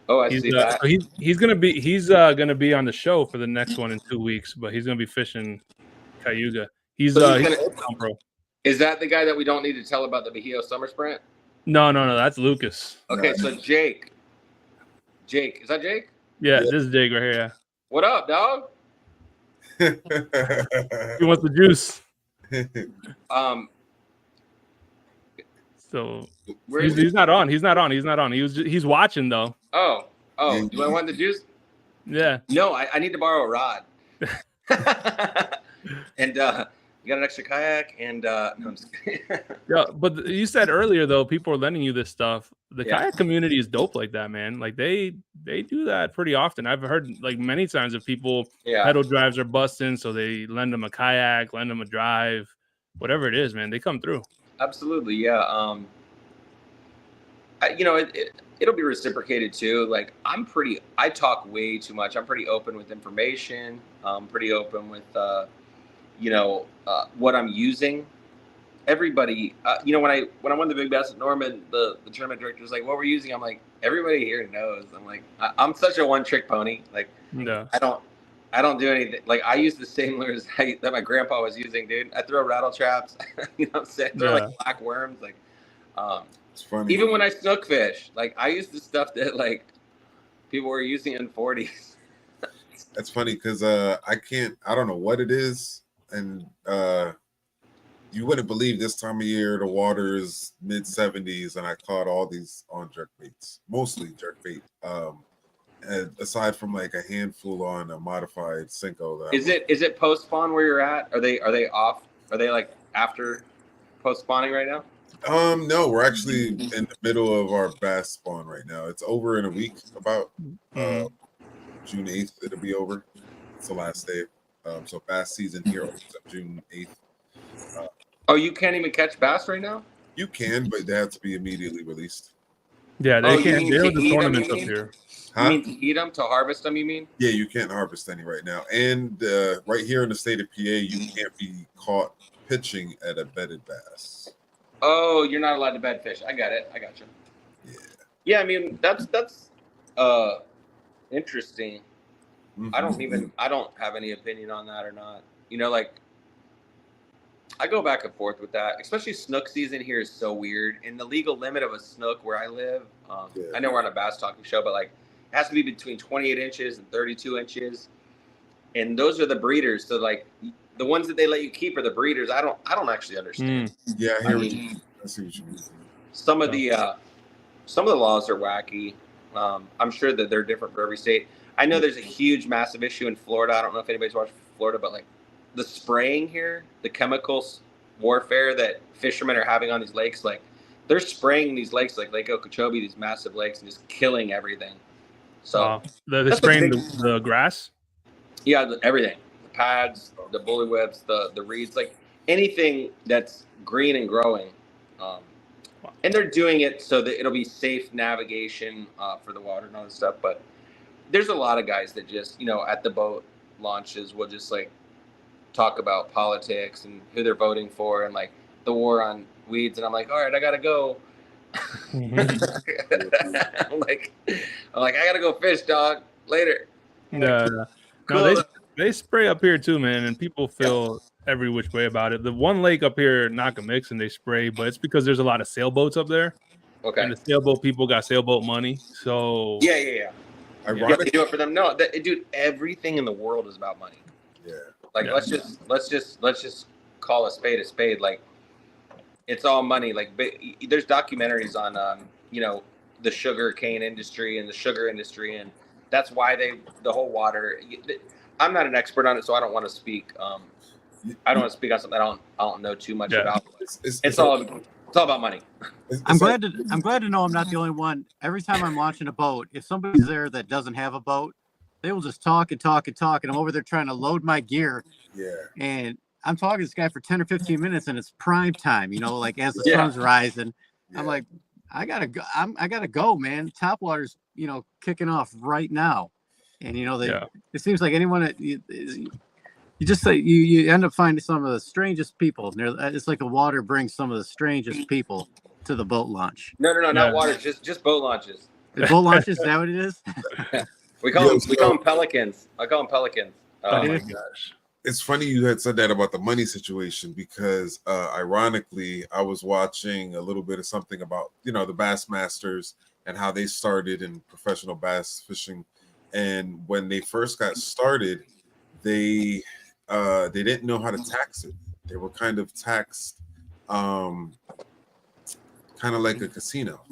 Oh, I see that. So he's gonna be on the show for the next one in 2 weeks, but he's gonna be fishing Cayuga. He's pro. Is that the guy that we don't need to tell about the Bahio Summer Sprint? No, that's Lucas. Okay, so Jake, is that Jake? Yeah, this is Jake right here. Yeah. What up, dog? He wants the juice. So he's not on. He's watching though. Oh, do I want the juice? Yeah. No, I need to borrow a rod. And you got an extra kayak, and no, I'm just kidding. Yeah, but you said earlier though, people are lending you this stuff. The kayak community is dope like that, man. Like they do that pretty often. I've heard like many times of people pedal drives are busting, so they lend them a kayak, lend them a drive, whatever it is, man. They come through. Absolutely, yeah. It'll be reciprocated too. Like I talk way too much. I'm pretty open with information. I'm pretty open with what I'm using. Everybody, when I won the Big Bass at Norman, the tournament director was like, "What we're using?" I'm like, "Everybody here knows." I'm like, I'm such a one-trick pony. Like, no. I don't do anything. Like, I use the same lures that my grandpa was using, dude. I throw rattle traps. You know what I'm saying? Throw like black worms. Like, it's funny. Even when I snook fish, like I use the stuff that like people were using in 40s. That's funny because I don't know what it is, and you wouldn't believe this time of year the water is mid-70s, and I caught all these on jerk baits, mostly jerk bait. Aside from like a handful on a modified Cinco. Is it post spawn where you're at? Are they off? Are they like after post spawning right now? No, we're actually in the middle of our bass spawn right now. It's over in a week, about June 8th. It'll be over. It's the last day. So bass season here opens up June 8th. You can't even catch bass right now? You can, but they have to be immediately released. Yeah, they can't. They have the tournaments up here. You mean to eat them, to harvest them, you mean? Yeah, you can't harvest any right now. And right here in the state of PA, you can't be caught pitching at a bedded bass. Oh, you're not allowed to bed fish. I got it. I got you. Yeah. Yeah, I mean, that's interesting. Mm-hmm. I don't have any opinion on that or not. Like I go back and forth with that, especially snook season here is so weird. And the legal limit of a snook where I live, I know we're on a bass talking show, but like it has to be between 28 inches and 32 inches. And those are the breeders. So like the ones that they let you keep are the breeders. I don't actually understand. Yeah, I see what you mean. Some of the laws are wacky. I'm sure that they're different for every state. I know there's a huge, massive issue in Florida. I don't know if anybody's watched Florida, but like the spraying here, the chemicals warfare that fishermen are having on these lakes, like they're spraying these lakes like Lake Okeechobee, these massive lakes, and just killing everything. So they're spraying the grass. Yeah, everything. The pads, the bully whips, the reeds, like anything that's green and growing. And they're doing it so that it'll be safe navigation for the water and all this stuff. But there's a lot of guys that just, at the boat launches will just like talk about politics and who they're voting for and like the war on weeds. And I'm like, all right, I got to go. Mm-hmm. I'm like, I got to go fish, dog. Later. No, they spray up here too, man, and people feel every which way about it. The one lake up here, Nakamixon, they spray, but it's because there's a lot of sailboats up there. Okay. And the sailboat people got sailboat money, so yeah. You have to do it for them. No, dude, everything in the world is about money. Yeah. Like let's just call a spade. Like it's all money. Like there's documentaries on the sugar cane industry and the sugar industry, and that's why the whole water. I'm not an expert on it, so I don't want to speak. I don't want to speak on something I don't know too much about. It's all about money. I'm glad to know I'm not the only one. Every time I'm launching a boat, if somebody's there that doesn't have a boat, they will just talk and talk and talk, and I'm over there trying to load my gear. Yeah. And I'm talking to this guy for 10 or 15 minutes, and it's prime time. Like as the sun's rising, I'm like, I gotta go, man. Top water's kicking off right now, and it seems like anyone that you just say you end up finding some of the strangest people. It's like the water brings some of the strangest people to the boat launch. No, not water, just boat launches. The boat launches, is that what it is? we call them pelicans. I call them pelicans. Oh my gosh. It's funny you had said that about the money situation because ironically, I was watching a little bit of something about, the Bassmasters and how they started in professional bass fishing. And when they first got started, they didn't know how to tax it. They were kind of taxed kind of like a casino.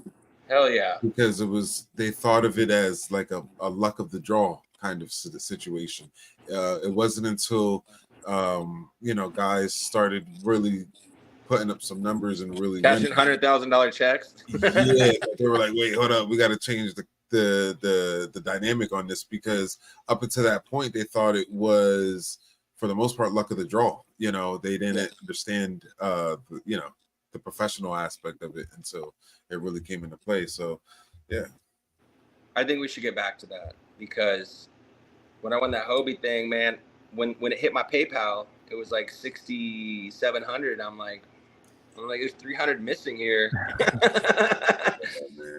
Hell yeah. Because they thought of it as like a luck of the draw kind of situation. It wasn't until guys started really putting up some numbers and really cashing $100,000 checks. Yeah, they were like, wait, hold up, we got to change the dynamic on this, because up until that point they thought it was for the most part luck of the draw. They didn't understand the professional aspect of it until it really came into play. So yeah, I think we should get back to that, because when I won that Hobie thing, man, when it hit my PayPal, it was like 6,700. I'm like, there's 300 missing here.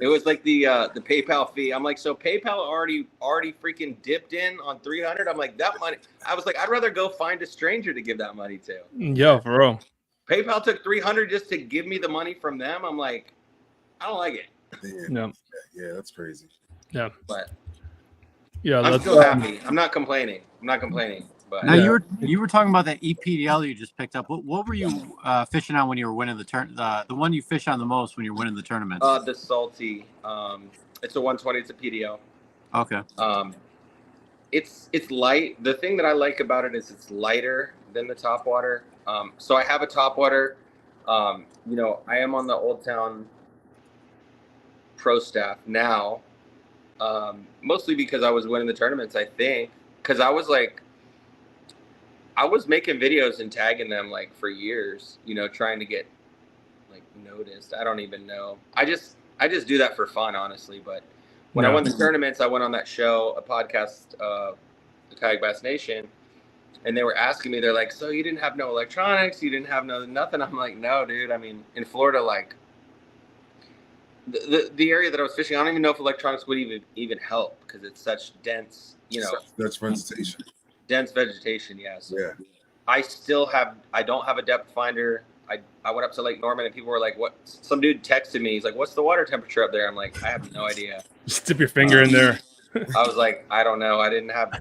It was like the PayPal fee. I'm like, so PayPal already freaking dipped in on 300. I'm like, that money. I was like, I'd rather go find a stranger to give that money to. Yo, for real. PayPal took 300 just to give me the money from them. I'm like, I don't like it. Yeah, that's crazy. Yeah, but yeah, I'm still happy. I'm not complaining. But now you were talking about that EPDL you just picked up. What were you fishing on when you were winning the one you fish on the most when you're winning the tournament? The Salty. It's a 120. It's a PDL. Okay. It's light. The thing that I like about it is it's lighter than the Topwater. So I have a Topwater. I am on the Old Town pro staff now, mostly because I was winning the tournaments, I think, because I was making videos and tagging them like for years, trying to get like noticed. I don't even know. I just do that for fun, honestly. But when I won the tournaments, I went on that show, a podcast, the Kayak Bass Nation, and they were asking me, they're like, so you didn't have no electronics, you didn't have nothing. I'm like, no, dude. I mean, in Florida, like the area that I was fishing, I don't even know if electronics would even help, because it's such dense, That's vegetation. Dense vegetation, yes. Yeah. I don't have a depth finder. I went up to Lake Norman and people were like, what? Some dude texted me. He's like, what's the water temperature up there? I'm like, I have no idea. Just dip your finger in there. I was like, I don't know. I didn't have,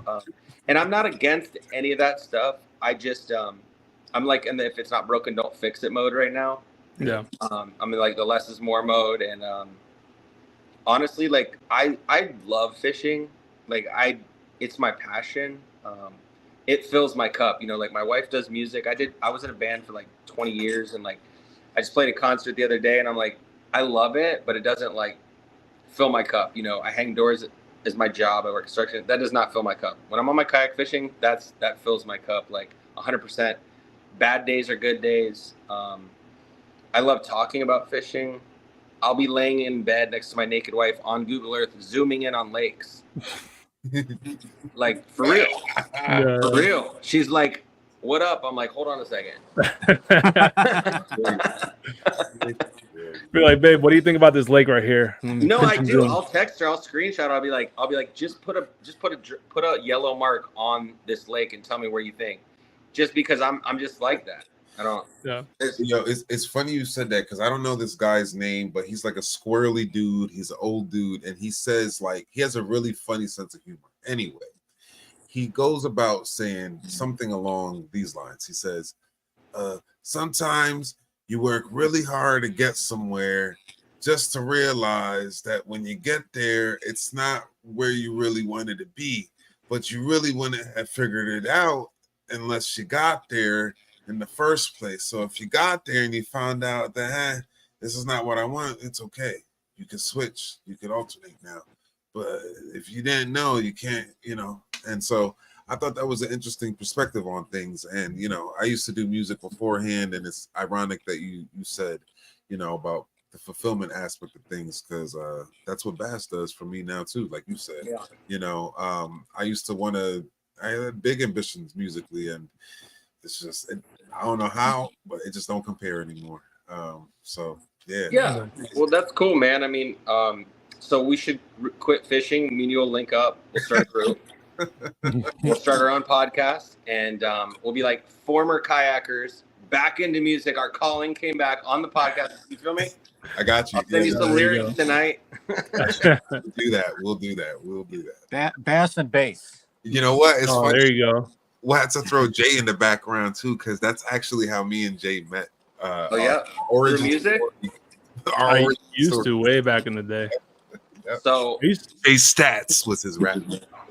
and I'm not against any of that stuff. I just, I'm like, and if it's not broken, don't fix it mode right now. Yeah. I'm in like the less is more mode. And honestly, like I love fishing. Like it's my passion. It fills my cup, you know, like my wife does music. I was in a band for like 20 years and like, I just played a concert the other day and I'm like, I love it, but it doesn't like fill my cup. You know, I hang doors is my job. I work construction. That does not fill my cup. When I'm on my kayak fishing, that fills my cup like 100%. Bad days are good days. I love talking about fishing. I'll be laying in bed next to my naked wife on Google Earth, zooming in on lakes. Like for real. Yeah. For real. She's like, what up? I'm like, hold on a second. Be like, babe, what do you think about this lake right here? No, I do. I'll text her. I'll screenshot. I'll be like, just put a yellow mark on this lake and tell me where you think. Just because I'm just like that. I don't. Yeah. It's funny you said that because I don't know this guy's name, but he's like a squirrely dude. He's an old dude, and he says like he has a really funny sense of humor. Anyway, he goes about saying something along these lines. He says, sometimes you work really hard to get somewhere just to realize that when you get there, it's not where you really wanted to be, but you really wouldn't have figured it out unless you got there in the first place. So if you got there and you found out that this is not what I want, it's okay. You can switch, you can alternate now. But if you didn't know, you can't, you know. And so I thought that was an interesting perspective on things. And, you know, I used to do music beforehand, and it's ironic that you said, you know, about the fulfillment aspect of things, because that's what bass does for me now too. Like you said, Yeah. you know, I used to I had big ambitions musically, and it's just, I don't know how, but it just don't compare anymore. So yeah. Yeah. Well, that's cool, man. I mean, so we should quit fishing. Me and you'll link up. We'll start a group. We'll start our own podcast, and we'll be like former kayakers back into music. Our calling came back on the podcast. You feel me? I got you. I'll send you some lyrics tonight. We'll do that. Bass and bass. You know what? It's funny. There you go. We'll have to throw Jay in the background too, because that's actually how me and Jay met. Oh yeah, origin music. I used to way back in the day. Yep. So Jay Stats was his rap.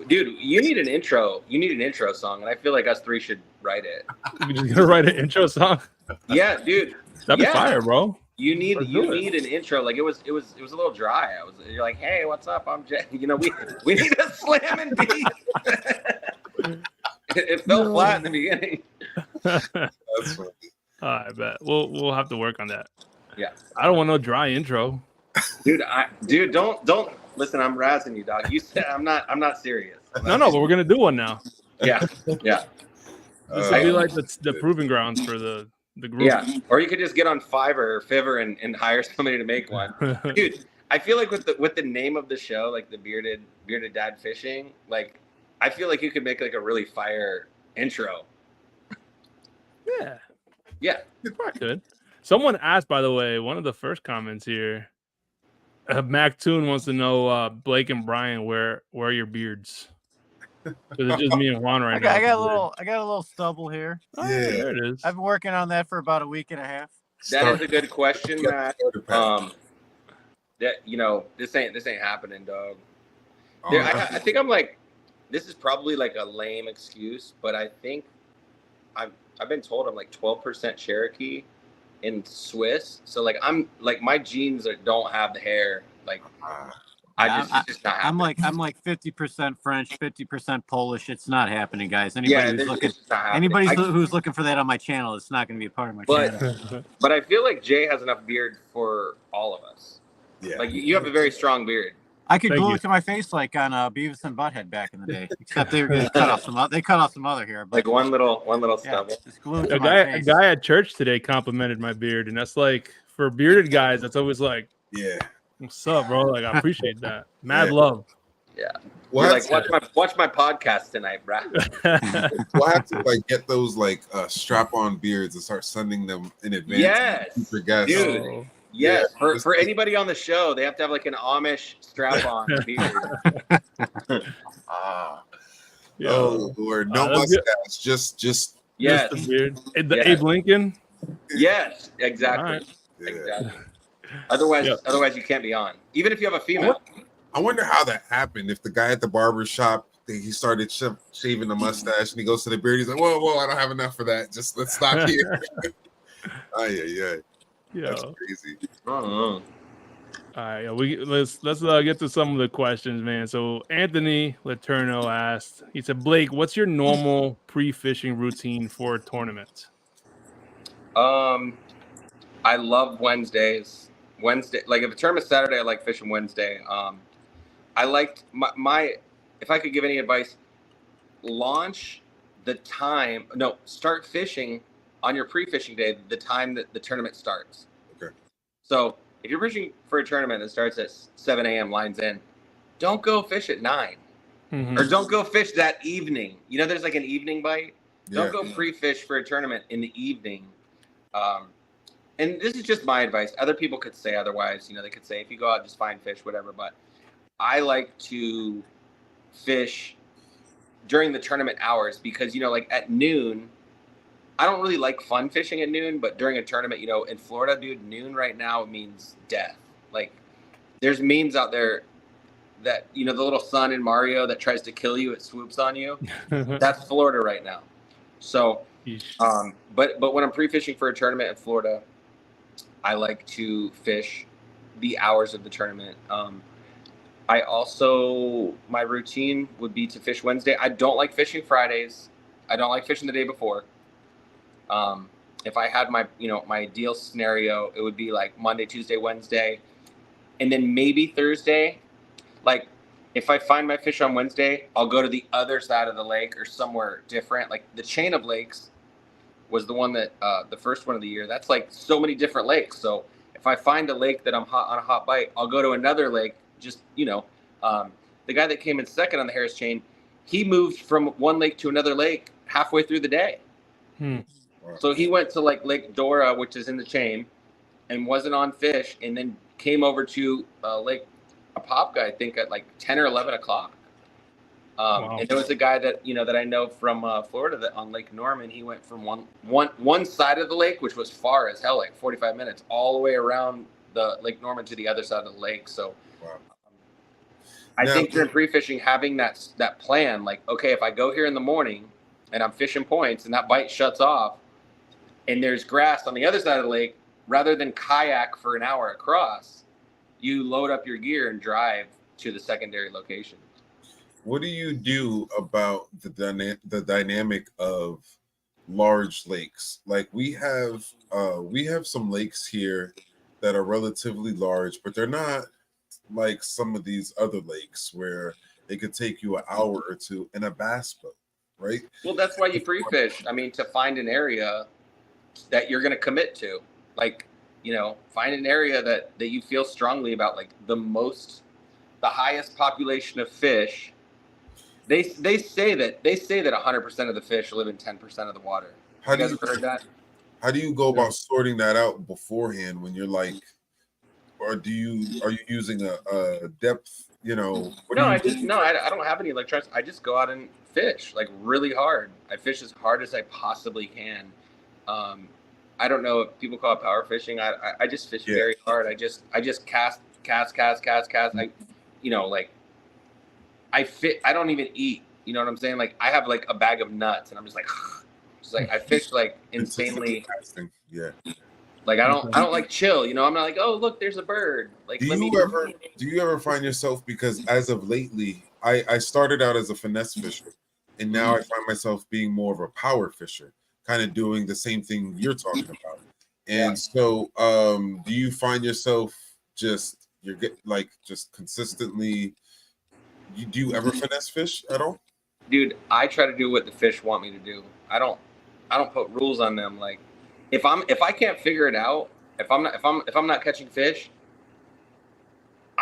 dude, you need an intro. You need an intro song, and I feel like us three should write it. You're just gonna write an intro song? Yeah, dude. That'd be fire, bro. You need an intro. Like it was a little dry. You're like, hey, what's up? I'm Jay. You know, we need a slamming beat. It fell flat in the beginning. That's funny. I bet we'll have to work on that. Yeah. I don't want no dry intro. Dude, don't listen. I'm razzing you, dog. You said I'm not serious. No, but we're gonna do one now. Yeah. This will be like the proving grounds for the group. Yeah. Or you could just get on Fiverr or Fiverr and hire somebody to make one. Dude, I feel like with the name of the show, like the bearded dad fishing, like I feel like you could make like a really fire intro. Yeah. Yeah. You probably could. Someone asked, by the way, one of the first comments here. Mac Toon wants to know, Blake and Brian, where are your beards? Because it's just me and Juan right now. I got a little stubble here. Oh, yeah, there it is. I've been working on that for about a week and a half. That is a good question, Matt. That this ain't happening, dog. I think I'm like, this is probably like a lame excuse, but I think I've been told I'm like 12% Cherokee in Swiss. So like I'm like my genes don't have the hair. Like it's just not happening. I'm like 50% French, 50% Polish. It's not happening, guys. Anybody who's looking for that on my channel, it's not going to be a part of my channel. But I feel like Jay has enough beard for all of us. Yeah. Like you have a very strong beard. I could glue it to my face like on Beavis and Butthead back in the day. Except they were going to cut off some other hair. But like one little stubble. Just glue it to a guy at church today complimented my beard, and that's like for bearded guys. That's always like, yeah, what's up, bro? Like I appreciate that. Mad love. Yeah. We'll You're have like, watch my podcast tonight, bruh. we'll have to like get those like strap-on beards and start sending them in advance. Yes, to future guests. dude. Oh. Yes, Yeah. for anybody on the show, they have to have like an Amish strap-on beard. Ah. Yo. Oh Lord, no that's good. mustache, just Yes, Just the beard. The Yes. Abe Lincoln. yes, exactly, All right. yeah. exactly. Otherwise, you can't be on. Even if you have a female. I wonder how that happened. If the guy at the barber shop, he started shaving the mustache, and he goes to the beard. He's like, "Whoa, I don't have enough for that. Just let's stop here." Oh yeah, that's Yo. crazy. I don't know. All right, let's get to some of the questions, man. So Anthony Laterno asked, he said, Blake, what's your normal pre-fishing routine for a tournament? I love Wednesdays. Wednesday, like if a tournament's Saturday, I like fishing Wednesday. I liked my if I could give any advice, start fishing on your pre-fishing day, the time that the tournament starts. Okay. So if you're fishing for a tournament that starts at 7 a.m. lines in, don't go fish at 9. Mm-hmm. Or don't go fish that evening. You know, there's like an evening bite. Yeah. Don't go pre-fish for a tournament in the evening. And this is just my advice. Other people could say otherwise. You know, they could say if you go out, just find fish, whatever. But I like to fish during the tournament hours because, you know, like at noon, I don't really like fun fishing at noon, but during a tournament, you know, in Florida, dude, noon right now means death. Like there's memes out there that, you know, the little sun in Mario that tries to kill you, it swoops on you. That's Florida right now. So, but when I'm pre-fishing for a tournament in Florida, I like to fish the hours of the tournament. I also, my routine would be to fish Wednesday. I don't like fishing Fridays. I don't like fishing the day before. If I had my ideal scenario, it would be like Monday, Tuesday, Wednesday, and then maybe Thursday. Like if I find my fish on Wednesday, I'll go to the other side of the lake or somewhere different. Like the chain of lakes was the one that, the first one of the year. That's like so many different lakes. So if I find a lake that I'm on a hot bite, I'll go to another lake. Just, you know, the guy that came in second on the Harris chain, he moved from one lake to another lake halfway through the day. So he went to like Lake Dora, which is in the chain, and wasn't on fish, and then came over to Lake Apopka, I think at like 10 or 11 o'clock. Wow. And there was a guy that, you know, that I know from Florida that on Lake Norman, he went from one side of the lake, which was far as hell, like 45 minutes, all the way around the Lake Norman to the other side of the lake. So I think during pre-fishing, having that plan, like, okay, if I go here in the morning and I'm fishing points and that bite shuts off and there's grass on the other side of the lake, rather than kayak for an hour across, you load up your gear and drive to the secondary location. What do you do about the dynamic of large lakes? Like we have some lakes here that are relatively large, but they're not like some of these other lakes where it could take you an hour or two in a bass boat, right? Well, that's why you pre-fish. I mean, to find an area that you're going to commit to, like, you know, find an area that you feel strongly about, like the highest population of fish. They say that 100% of the fish live in 10% of the water. You guys ever heard that? How do you go about sorting that out beforehand when you're like, or are you using a depth, you know? I don't have any electronics. I just go out and fish like really hard. I fish as hard as I possibly can. I don't know if people call it power fishing. I just fish very hard. I just cast. I don't even eat. You know what I'm saying? Like I have like a bag of nuts and I'm just like I fish like insanely. Yeah. Like I don't like chill. You know, I'm not like, oh look, there's a bird. Like do you ever find yourself, because as of lately, I started out as a finesse fisher, and now I find myself being more of a power fisher, kind of doing the same thing you're talking about. And so do you find yourself just consistently, do you ever finesse fish at all? Dude, I try to do what the fish want me to do. I don't put rules on them. Like if I can't figure it out, if I'm not catching fish,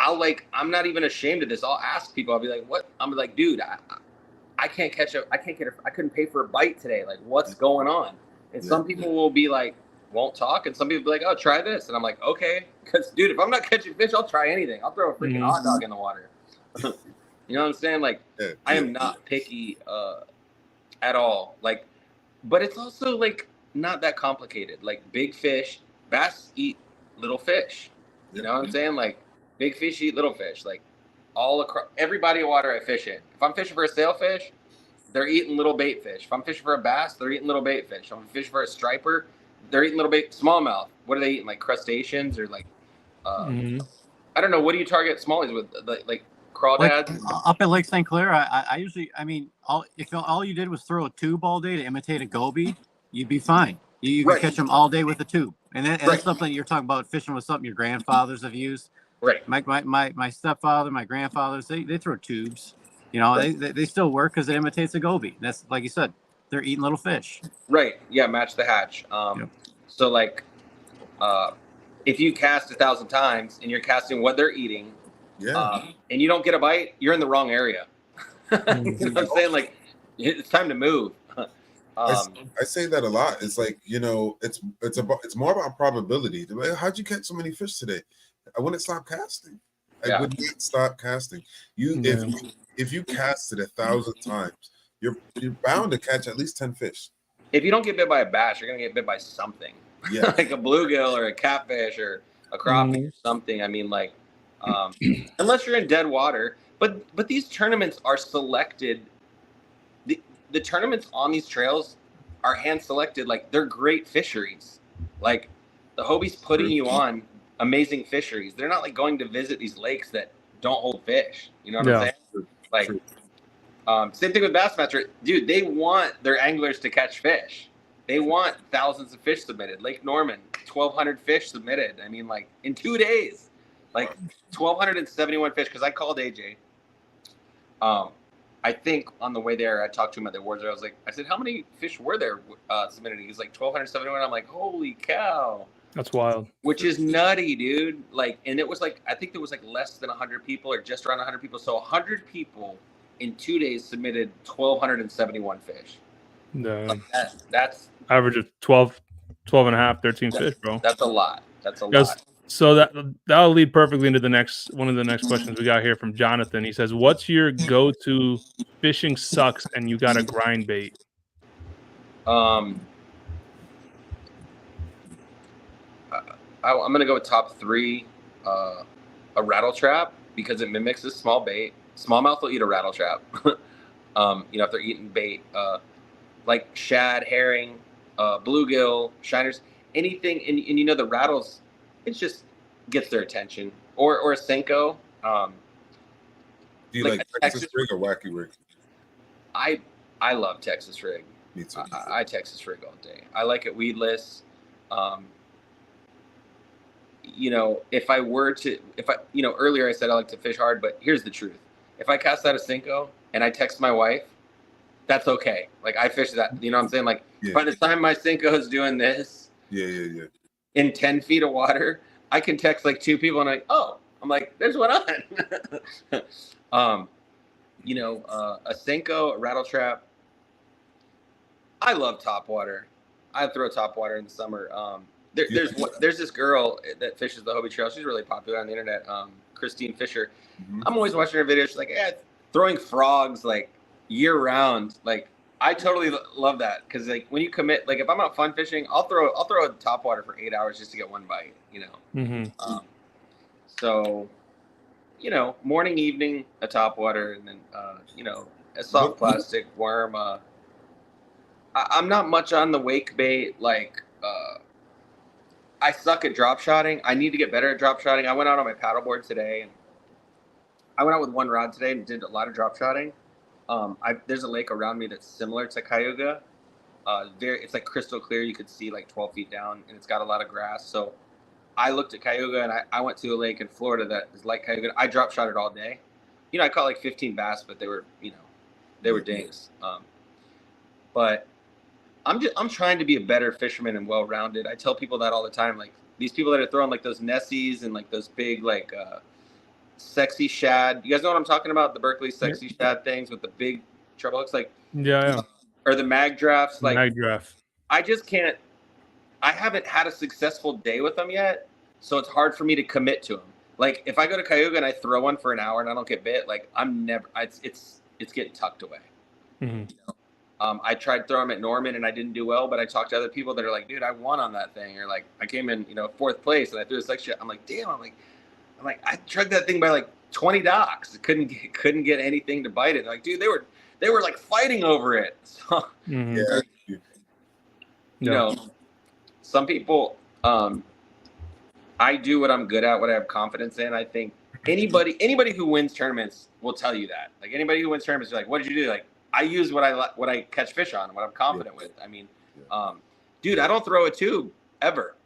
I'm not even ashamed of this. I'll ask people. I'll be like, what? I'm like, dude, I can't catch I couldn't pay for a bite today. Like, what's going on? And some people will be like, won't talk. And some people will be like, oh, try this. And I'm like, okay. Because, dude, if I'm not catching fish, I'll try anything. I'll throw a freaking hot dog in the water. You know what I'm saying? Like, I am not picky at all. Like, but it's also like not that complicated. Like, big fish, bass eat little fish. You know what I'm saying? Like, big fish eat little fish. Like, all across every body of water I fish in. If I'm fishing for a sailfish, they're eating little bait fish. If I'm fishing for a bass, they're eating little bait fish. If I'm fishing for a striper, they're eating little bait smallmouth. What are they eating? Like crustaceans or like I don't know. What do you target smallies with? Like crawdads? Up at Lake St. Clair, I usually, I mean, if all you did was throw a tube all day to imitate a goby, you'd be fine. You could catch them all day with a tube. And that's something you're talking about, fishing with something your grandfathers have used. Right. My stepfather, my grandfathers, they throw tubes. You know, they still work because it imitates a goby. That's, like you said, they're eating little fish. Right. Yeah, match the hatch. So like if you cast 1,000 times and you're casting what they're eating, and you don't get a bite, you're in the wrong area. You know what I'm saying? Like, it's time to move. I say that a lot. It's like, you know, it's more about probability. How'd you catch so many fish today? I wouldn't stop casting. I would not stop casting. If you cast it 1,000 times, you're bound to catch at least 10 fish. If you don't get bit by a bass, you're gonna get bit by something. Yeah. Like a bluegill or a catfish or a crappie or something. I mean, like, unless you're in dead water. But these tournaments are selected. The tournaments on these trails are hand selected. Like, they're great fisheries. Like, the Hobie's putting you on amazing fisheries. They're not like going to visit these lakes that don't hold fish. You know what I'm saying? Like, same thing with Bassmaster. Dude, they want their anglers to catch fish. They want thousands of fish submitted. Lake Norman, 1,200 fish submitted. I mean, like, in 2 days, like 1,271 fish. Because I called AJ. I think on the way there, I talked to him at the awards. I said, how many fish were there submitted? He's like 1,271. I'm like, holy cow. That's wild. Which is nutty, dude. Like, and it was like, I think there was like less than 100 people or just around 100 people. So 100 people in 2 days submitted 1,271 fish. No. Like that's average of 12 and a half, 13 fish, bro. That's a lot. That's a lot. So that'll lead perfectly into one of the next questions we got here from Jonathan. He says, what's your go-to fishing sucks and you got a grind bait? I'm going to go with top 3, a rattle trap, because it mimics a small bait. Smallmouth will eat a rattle trap. You know, if they're eating bait, like shad, herring, bluegill, shiners, anything. And you know, the rattles, it just gets their attention. Or a Senko. Do you like Texas rig or wacky rig? I love Texas rig. Me too. I Texas rig all day. I like it weedless. You know, you know, earlier I said I like to fish hard, but here's the truth. If I cast out a Senko and I text my wife, that's okay. Like, I fish that, you know what I'm saying? Like, by the time my Senko is doing this, in 10 feet of water, I can text like 2 people and I'm like, there's one on. You know, a Senko, a rattle trap. I love topwater. I throw topwater in the summer. There's this girl that fishes the Hobie Trail. She's really popular on the internet, Christine Fisher. I'm always watching her videos. She's like, throwing frogs like year round. Like, I totally love that, because like when you commit, like if I'm out fun fishing, I'll throw a topwater for 8 hours just to get one bite. You know. So, you know, morning, evening, a topwater, and then you know, a soft plastic worm. I'm not much on the wake bait. Like, I suck at drop shotting. I need to get better at drop shotting. I went out on my paddleboard today, and I went out with one rod today and did a lot of drop shotting. There's a lake around me that's similar to Cayuga. It's like crystal clear. You could see like 12 feet down, and it's got a lot of grass. So I looked at Cayuga, and I went to a lake in Florida that is like Cayuga. I drop shotted all day. You know, I caught like 15 bass, but they were dings. But I'm trying to be a better fisherman and well-rounded. I tell people that all the time. Like, these people that are throwing like those Nessies and like those big like sexy shad. You guys know what I'm talking about? The Berkeley sexy shad things with the big treble hooks, like Yeah. or the mag drafts. Like Mag draft. I just can't. I haven't had a successful day with them yet, so it's hard for me to commit to them. Like if I go to Cayuga and I throw one for an hour and I don't get bit, like I'm never. It's getting tucked away. Mm-hmm. You know? I tried throwing them at Norman and I didn't do well, but I talked to other people that are like, dude, I won on that thing, or like I came in, 4th place and I threw this like shit. I'm like, damn. I'm like, I chugged that thing by like 20 docks. Couldn't get anything to bite it. Like, dude, they were like fighting over it. So, Mm-hmm. Some people, I do what I'm good at, what I have confidence in. I think anybody who wins tournaments will tell you that. Like anybody who wins tournaments, you're like, what did you do? Like I use what I catch fish on, what I'm confident with. I mean, dude, I don't throw a tube ever.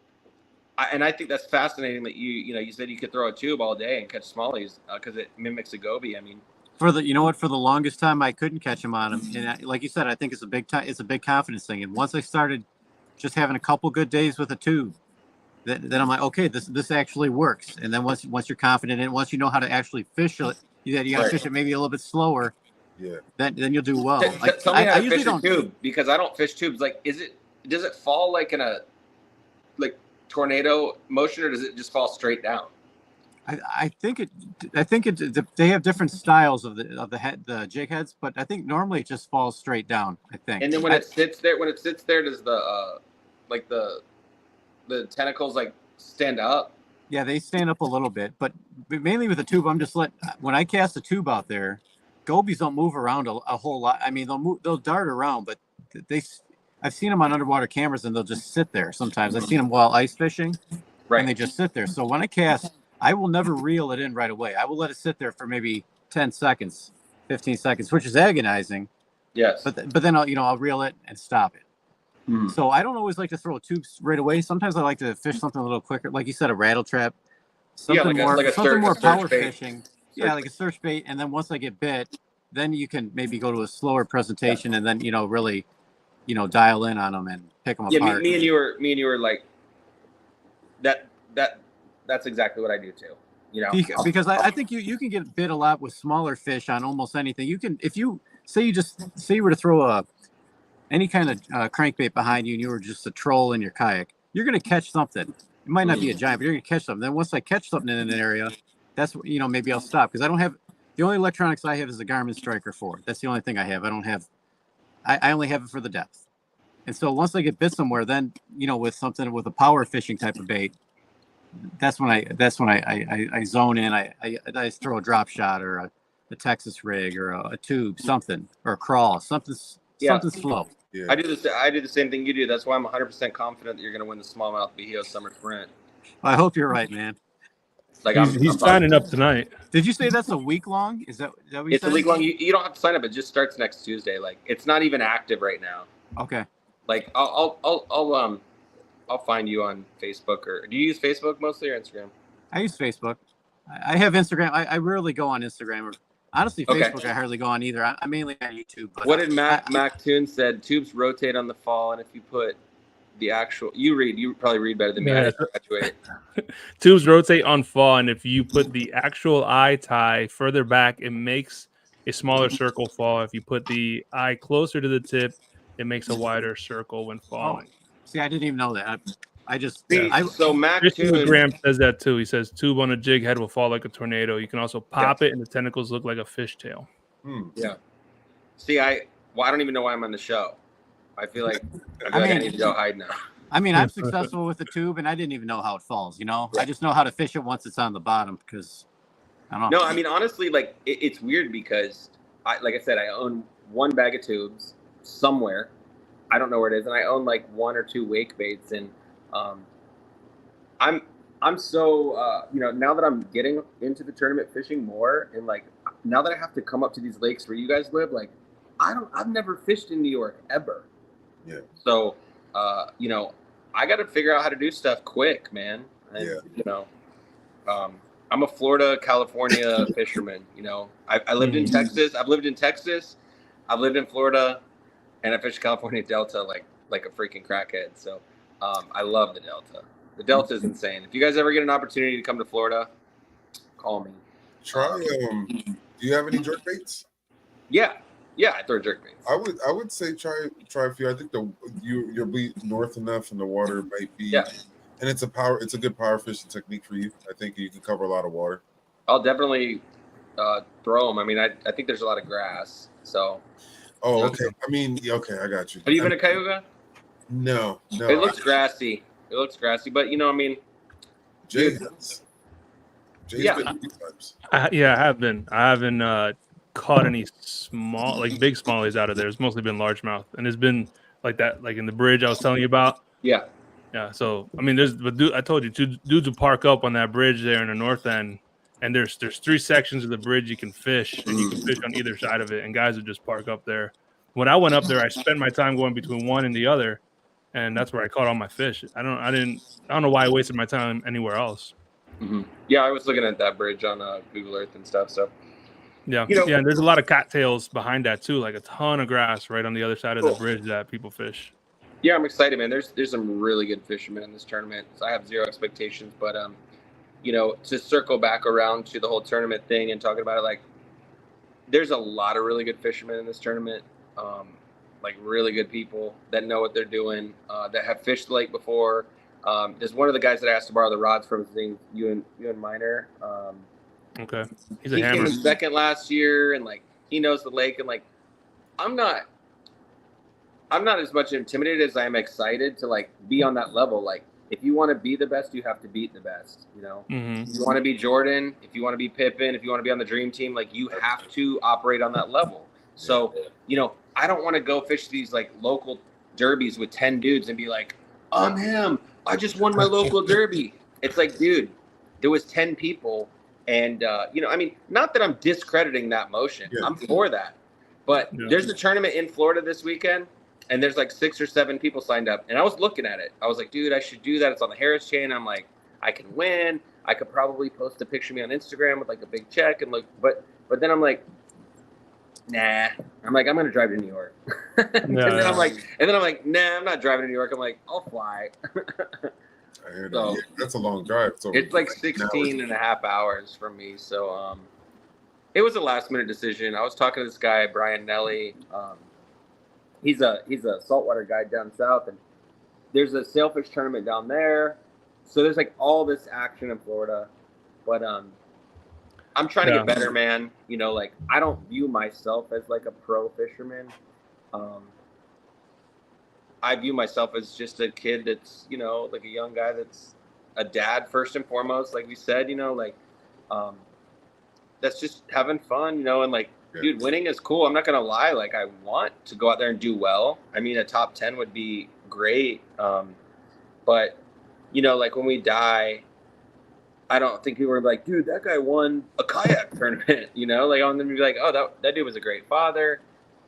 And I think that's fascinating that you said you could throw a tube all day and catch smallies because it mimics a goby. I mean, for the longest time I couldn't catch them on them, and like you said, I think it's a big confidence thing. And once I started just having a couple good days with a tube, then I'm like, okay, this actually works. And then once you're confident in it, once you know how to actually fish it, you got to fish it maybe a little bit slower. Yeah. Then you'll do well. Like tell me how I to usually fish don't a tube because I don't fish tubes. Like, does it fall like in a tornado motion, or does it just fall straight down? I think they have different styles of the jig heads, but I think normally it just falls straight down. I think. And then when it sits there, does the tentacles like stand up? Yeah, they stand up a little bit, but mainly with the tube, when I cast a tube out there, gobies don't move around a whole lot. I mean, they'll dart around, but I've seen them on underwater cameras and they'll just sit there. Sometimes I've seen them while ice fishing, right? And they just sit there. So when I cast, I will never reel it in right away. I will let it sit there for maybe 10 seconds, 15 seconds, which is agonizing. Yes. But then I'll reel it and stop it. Hmm. So I don't always like to throw tubes right away. Sometimes I like to fish something a little quicker, like you said, a rattle trap, something more power fishing. Yeah, like a search bait. And then once I get bit, then you can maybe go to a slower presentation and then really, dial in on them and pick them apart. Me and you were like that. That's exactly what I do too. Because I think you can get bit a lot with smaller fish on almost anything. You can, if you say you were to throw any kind of crankbait behind you and you were just a troll in your kayak, you're going to catch something. It might not be a giant, but you're going to catch something. Then once I catch something in an area, that's, maybe I'll stop because I don't have, the only electronics I have is the Garmin Striker 4. That's the only thing I have. I only have it for the depth. And so once I get bit somewhere, then, with a power fishing type of bait, that's when I zone in. I throw a drop shot or a Texas rig or a tube, something, or a crawl, something slow. Yeah. I do the same thing you do. That's why I'm 100% confident that you're going to win the smallmouth Vihio Summer Sprint. I hope you're right, man. Like he's signing up tonight. Did you say that's a week long? Is that what you said? It's a week long. You don't have to sign up. It just starts next Tuesday. Like it's not even active right now. Okay. Like I'll find you on Facebook, or do you use Facebook mostly or Instagram? I use Facebook. I have Instagram. I rarely go on Instagram. Or honestly, Facebook I hardly go on either. I'm mainly on YouTube. But what did Mac Toon said? Tubes rotate on the fall, and if you put the actual, you probably read better than me. Yeah. I Tubes rotate on fall, and if you put the actual eye tie further back, it makes a smaller circle fall. If you put the eye closer to the tip, it makes a wider circle when falling. See, I didn't even know that. I just so Mac Toon Graham says that too. He says tube on a jig head will fall like a tornado. You can also pop it, and the tentacles look like a fishtail. Yeah. See, I don't even know why I'm on the show. I feel like I need to go hide now. I mean, I'm successful with the tube, and I didn't even know how it falls. I just know how to fish it once it's on the bottom because I don't know. No, I mean honestly, like it's weird because like I said, I own one bag of tubes somewhere. I don't know where it is, and I own like one or two wake baits, and I'm so now that I'm getting into the tournament fishing more, and like now that I have to come up to these lakes where you guys live, like I've never fished in New York ever. Yeah. So I got to figure out how to do stuff quick, man. And, I'm a Florida, California fisherman. I lived in Texas. I've lived in Texas. I've lived in Florida, and I fished California Delta like a freaking crackhead. So I love the Delta. The Delta is insane. If you guys ever get an opportunity to come to Florida, call me. Try. Do you have any jerk baits? Yeah, I throw jerk baits. I would say try a few. I think you'll be north enough, and the water might be. Yeah. And it's a good power fishing technique for you. I think you can cover a lot of water. I'll definitely throw them. I mean, I think there's a lot of grass, so. Oh, okay. I mean, okay, I got you. Have you been to Cayuga? No. It looks grassy. But I mean, Jay has. Jay's been a few times. I have been. I haven't caught any big smallies out of there. It's mostly been largemouth, and it's been like that, like in the bridge I was telling you about. Yeah. So I mean, I told you, two dudes will park up on that bridge there in the north end, and there's 3 sections of the bridge you can fish, and you can fish on either side of it, and guys would just park up there. When I went up there, I spent my time going between one and the other, and that's where I caught all my fish. I don't know why I wasted my time anywhere else. Mm-hmm. Yeah, I was looking at that bridge on Google Earth and stuff. So yeah, and there's a lot of cattails behind that too, like a ton of grass right on the other side of the bridge that people fish. Yeah, I'm excited, man. There's some really good fishermen in this tournament. So I have zero expectations, but to circle back around to the whole tournament thing and talking about it, like there's a lot of really good fishermen in this tournament. Like really good people that know what they're doing, that have fished the lake before. There's one of the guys that I asked to borrow the rods from. His name Ewan Miner. Okay, he came in second last year, and like he knows the lake. And like, I'm not as much intimidated as I am excited to like be on that level. Like, if you want to be the best, you have to beat the best. Mm-hmm. If you want to be Jordan, if you want to be Pippen, if you want to be on the dream team, like you have to operate on that level. So, I don't want to go fish these like local derbies with 10 dudes and be like, I'm him. I just won my local derby. It's like, dude, there was 10 people. And, I mean, not that I'm discrediting that motion. Yeah. I'm for that. But there's a tournament in Florida this weekend, and there's like 6 or 7 people signed up. And I was looking at it. I was like, dude, I should do that. It's on the Harris chain. I'm like, I can win. I could probably post a picture of me on Instagram with like a big check and look. But then I'm like, nah. I'm like, I'm gonna drive to New York. And then I'm like, nah, I'm not driving to New York. I'm like, I'll fly. I hear that. So, that's a long drive. So it's like 16 and a half hours from me. So it was a last minute decision. I was talking to this guy, Brian Nelly. He's a saltwater guide down south, and there's a sailfish tournament down there. So there's like all this action in Florida. But I'm trying to get better, man. Like I don't view myself as like a pro fisherman. I view myself as just a kid that's, like a young guy that's a dad first and foremost, like we said, that's just having fun, and like, dude, winning is cool. I'm not going to lie. Like I want to go out there and do well. I mean, a top 10 would be great. But like when we die, I don't think people are like, dude, that guy won a kayak tournament, like I'm going to be like, oh, that dude was a great father.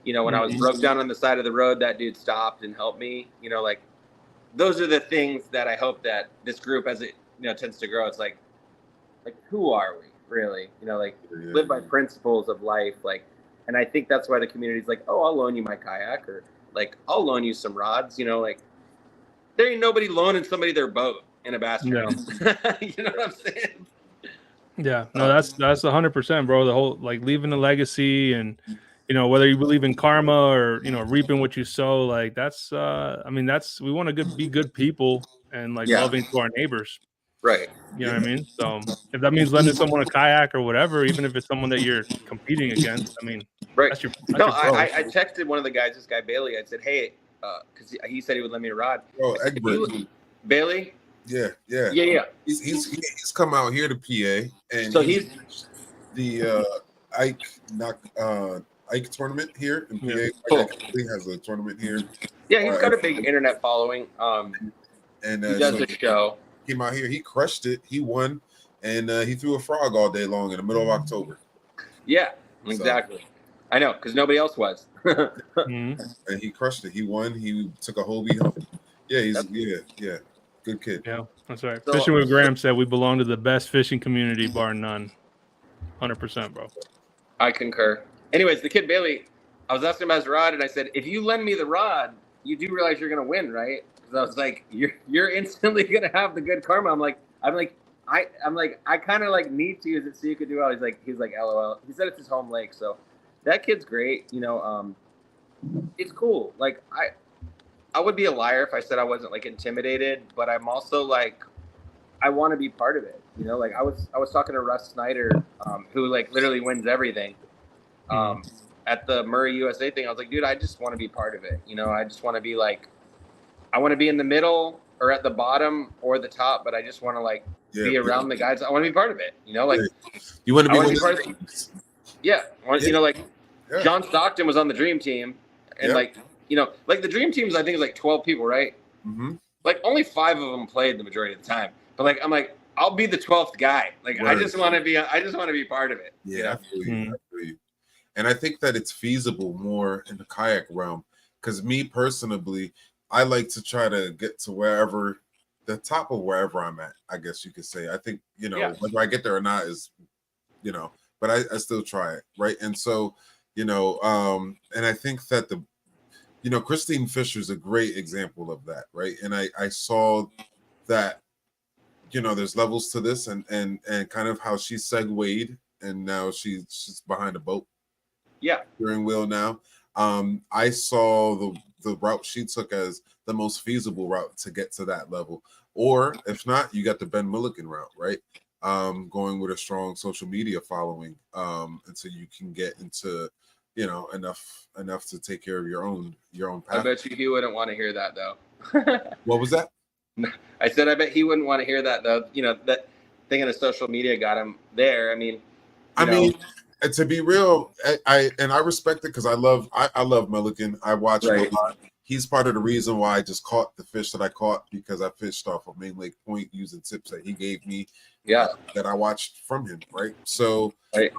When I was broke down on the side of the road, that dude stopped and helped me, like those are the things that I hope that this group, as it, tends to grow, it's like who are we really, live by principles of life. Like, and I think that's why the community's like, oh, I'll loan you my kayak, or like, I'll loan you some rods, like there ain't nobody loaning somebody their boat in a bass tournament. You know what I'm saying? Yeah, no, that's 100%, bro. The whole like leaving a legacy, and whether you believe in karma or reaping what you sow, like that's I mean we want to be good people and like loving to our neighbors, right? You know what I mean? So if that means lending someone a kayak or whatever, even if it's someone that you're competing against, I mean, right? That's your I texted one of the guys, this guy Bailey. I said, hey, because he said he would lend me a rod. Oh, Egbert. Bailey. Yeah. He's come out here to PA, and so he's the Ike tournament here in PA. Cool. He has a tournament here. Yeah, he's got a big internet following. And he does the show. Came out here, he crushed it. He won, and he threw a frog all day long in the middle of October. Yeah, exactly. So, I know, because nobody else was. And he crushed it. He won. He took a Hobie home. Yeah, yeah. Good kid. Yeah, that's right. So, Fishing with Graham said we belong to the best fishing community, bar none. 100%, bro. I concur. Anyways, the kid Bailey, I was asking him about his rod, and I said, if you lend me the rod, you do realize you're gonna win, right? Because I was like, you're instantly gonna have the good karma. I'm like, I'm like, I kind of like need to use it so you could do it. He's like, LOL. He said it's his home lake, so that kid's great. It's cool. Like I would be a liar if I said I wasn't like intimidated, but I'm also like, I want to be part of it. Like I was talking to Russ Snyder, who like literally wins everything. At the Murray USA thing, I was like, dude, I just want to be part of it. I just want to be like, I want to be in the middle or at the bottom or the top, but I just want to like be around the guys. I want to be part of it. Like you want to be part of it. Yeah. John Stockton was on the Dream Team, and like the Dream Teams, I think is like 12 people, right? Mm-hmm. Like only 5 of them played the majority of the time. But like I'm like, I'll be the 12th guy. Like I just want to be part of it. Yeah, I feel you. And I think that it's feasible more in the kayak realm, because me personally, I like to try to get to the top of wherever I'm at, I guess you could say. I think, whether I get there or not is, but I still try it, right? And so, and I think that Christine Fisher's a great example of that, right? And I saw that, there's levels to this and kind of how she segued, and now she's behind a boat. Yeah. Steering wheel now. I saw the route she took as the most feasible route to get to that level. Or if not, you got the Ben Milliken route, right? Going with a strong social media following, until you can get into, enough to take care of your own path. I bet you he wouldn't want to hear that though. What was that? I said I bet he wouldn't want to hear that though. That thing in the social media got him there. I mean, and to be real, I respect it, because I love Milliken. I watch him a lot. He's part of the reason why I just caught the fish that I caught, because I fished off of Main Lake Point using tips that he gave me. Yeah. That I watched from him, right? So, right.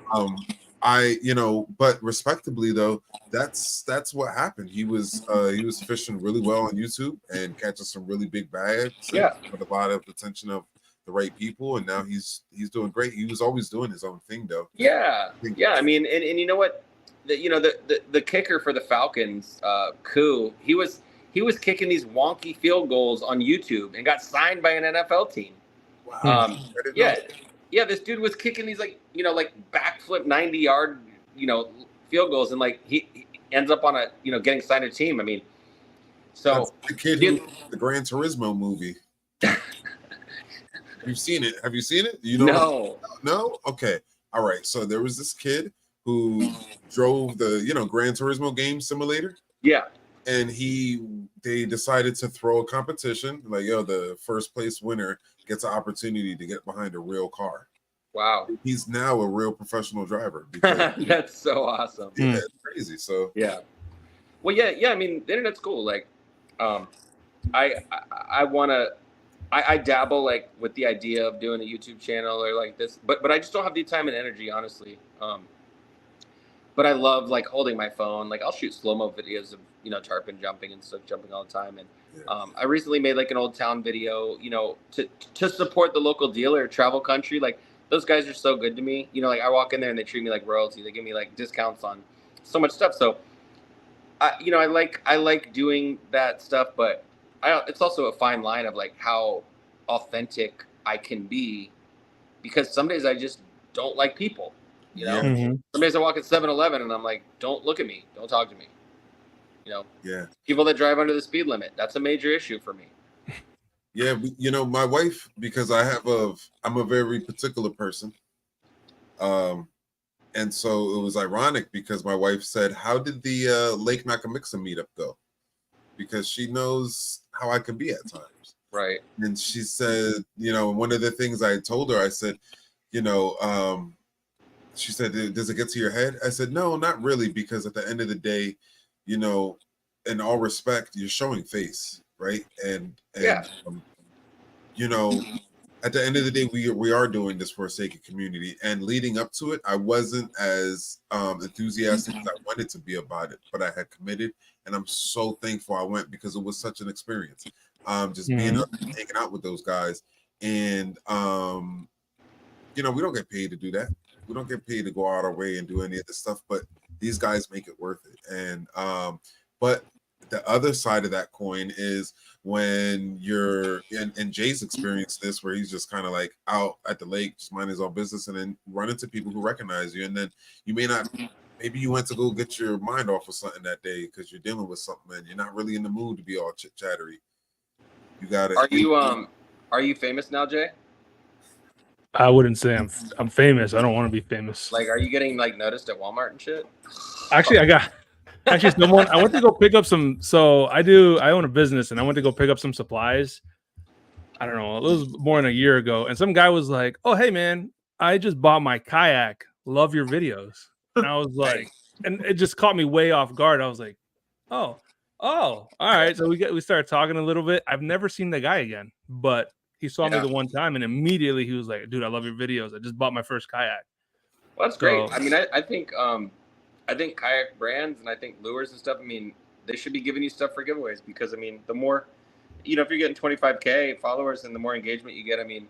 But respectably though, that's what happened. He was fishing really well on YouTube and catching some really big bags. Yeah. With a lot of attention of the right people, and now he's doing great. He was always doing his own thing though. Yeah. I mean, and you know what? The kicker for the Falcons, Koo, he was kicking these wonky field goals on YouTube and got signed by an NFL team. Wow. Yeah, this dude was kicking these like backflip 90-yard, field goals, and like he ends up on a getting signed to a team. I mean, so that's the kid the Gran Turismo movie. You've seen it. Have you seen it? No? Okay. All right. So there was this kid who drove the, Gran Turismo game simulator. Yeah. And they decided to throw a competition. Like, the first place winner gets an opportunity to get behind a real car. Wow. He's now a real professional driver. That's so awesome. Yeah, it's crazy. So yeah. Well, yeah. I mean, the internet's cool. Like, I dabble like with the idea of doing a YouTube channel or like this, but I just don't have the time and energy, honestly. But I love like holding my phone. Like I'll shoot slow-mo videos of, tarpon jumping and stuff, jumping all the time. And I recently made like an Old Town video, to support the local dealer, Travel Country. Like those guys are so good to me. Like I walk in there and they treat me like royalty. They give me like discounts on so much stuff. So, I like doing that stuff, but it's also a fine line of like how authentic I can be, because some days I just don't like people, Some days I walk at 7-Eleven and I'm like, don't look at me, don't talk to me, people that drive under the speed limit, that's a major issue for me. Yeah, my wife, because I'm a very particular person, and so it was ironic because my wife said, how did the Lake Nakamixa meetup go? Because she knows how I can be at times. Right. And she said, one of the things I told her, I said, she said, does it get to your head? I said, no, not really, because at the end of the day, in all respect, you're showing face, right? And at the end of the day, we are doing this for a sake of community. And leading up to it, I wasn't as enthusiastic as I wanted to be about it, but I had committed, and I'm so thankful I went, because it was such an experience. Just being up and hanging out with those guys, and we don't get paid to do that. We don't get paid to go out our way and do any of this stuff, but these guys make it worth it. And but the other side of that coin is when you're and Jay's experienced this, where he's just kind of like out at the lake, just minding his own business, and then run into people who recognize you, and then you may not. Maybe you went to go get your mind off of something that day because you're dealing with something and you're not really in the mood to be all chit chattery. You got it. Are you famous now, Jay? I wouldn't say I'm famous. I don't want to be famous. Like, are you getting like noticed at Walmart and shit? Actually, someone. I went to go pick up some. So I own a business, and I went to go pick up some supplies. I don't know. It was more than a year ago, and some guy was like, "Oh, hey man, I just bought my kayak. Love your videos." And I was like, and it just caught me way off guard. I was like, "Oh, all right." So we started talking a little bit. I've never seen the guy again, but he saw me the one time, and immediately he was like, "Dude, I love your videos. I just bought my first kayak." Well, that's great. I mean, I think kayak brands and I think lures and stuff, I mean, they should be giving you stuff for giveaways because, I mean, the more, if you're getting 25K followers and the more engagement you get, I mean,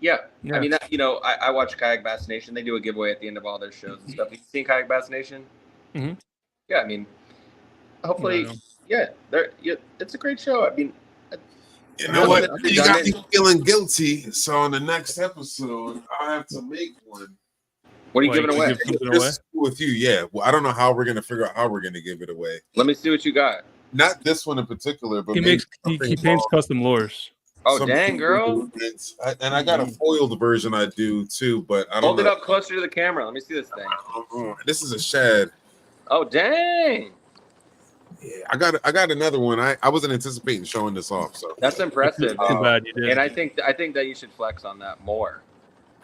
yeah. I mean, I watch Kayak Bass Nation. They do a giveaway at the end of all their shows and stuff. Have you seen Kayak Bass Nation? Mm-hmm. Yeah, I mean, hopefully, it's a great show. I mean, you know what? You got me feeling guilty. So on the next episode, I'll have to make one. What are you giving away? With you, yeah. Well, I don't know how we're gonna figure out how we're gonna give it away. Let me see what you got. Not this one in particular, but he paints custom lures. Oh dang, girl! And I got a foiled version I do too, but I don't hold it up closer to the camera. Let me see this thing. This is a shad. Oh dang! Yeah, I got another one. I wasn't anticipating showing this off, so that's impressive. Too bad you did. And I think that you should flex on that more.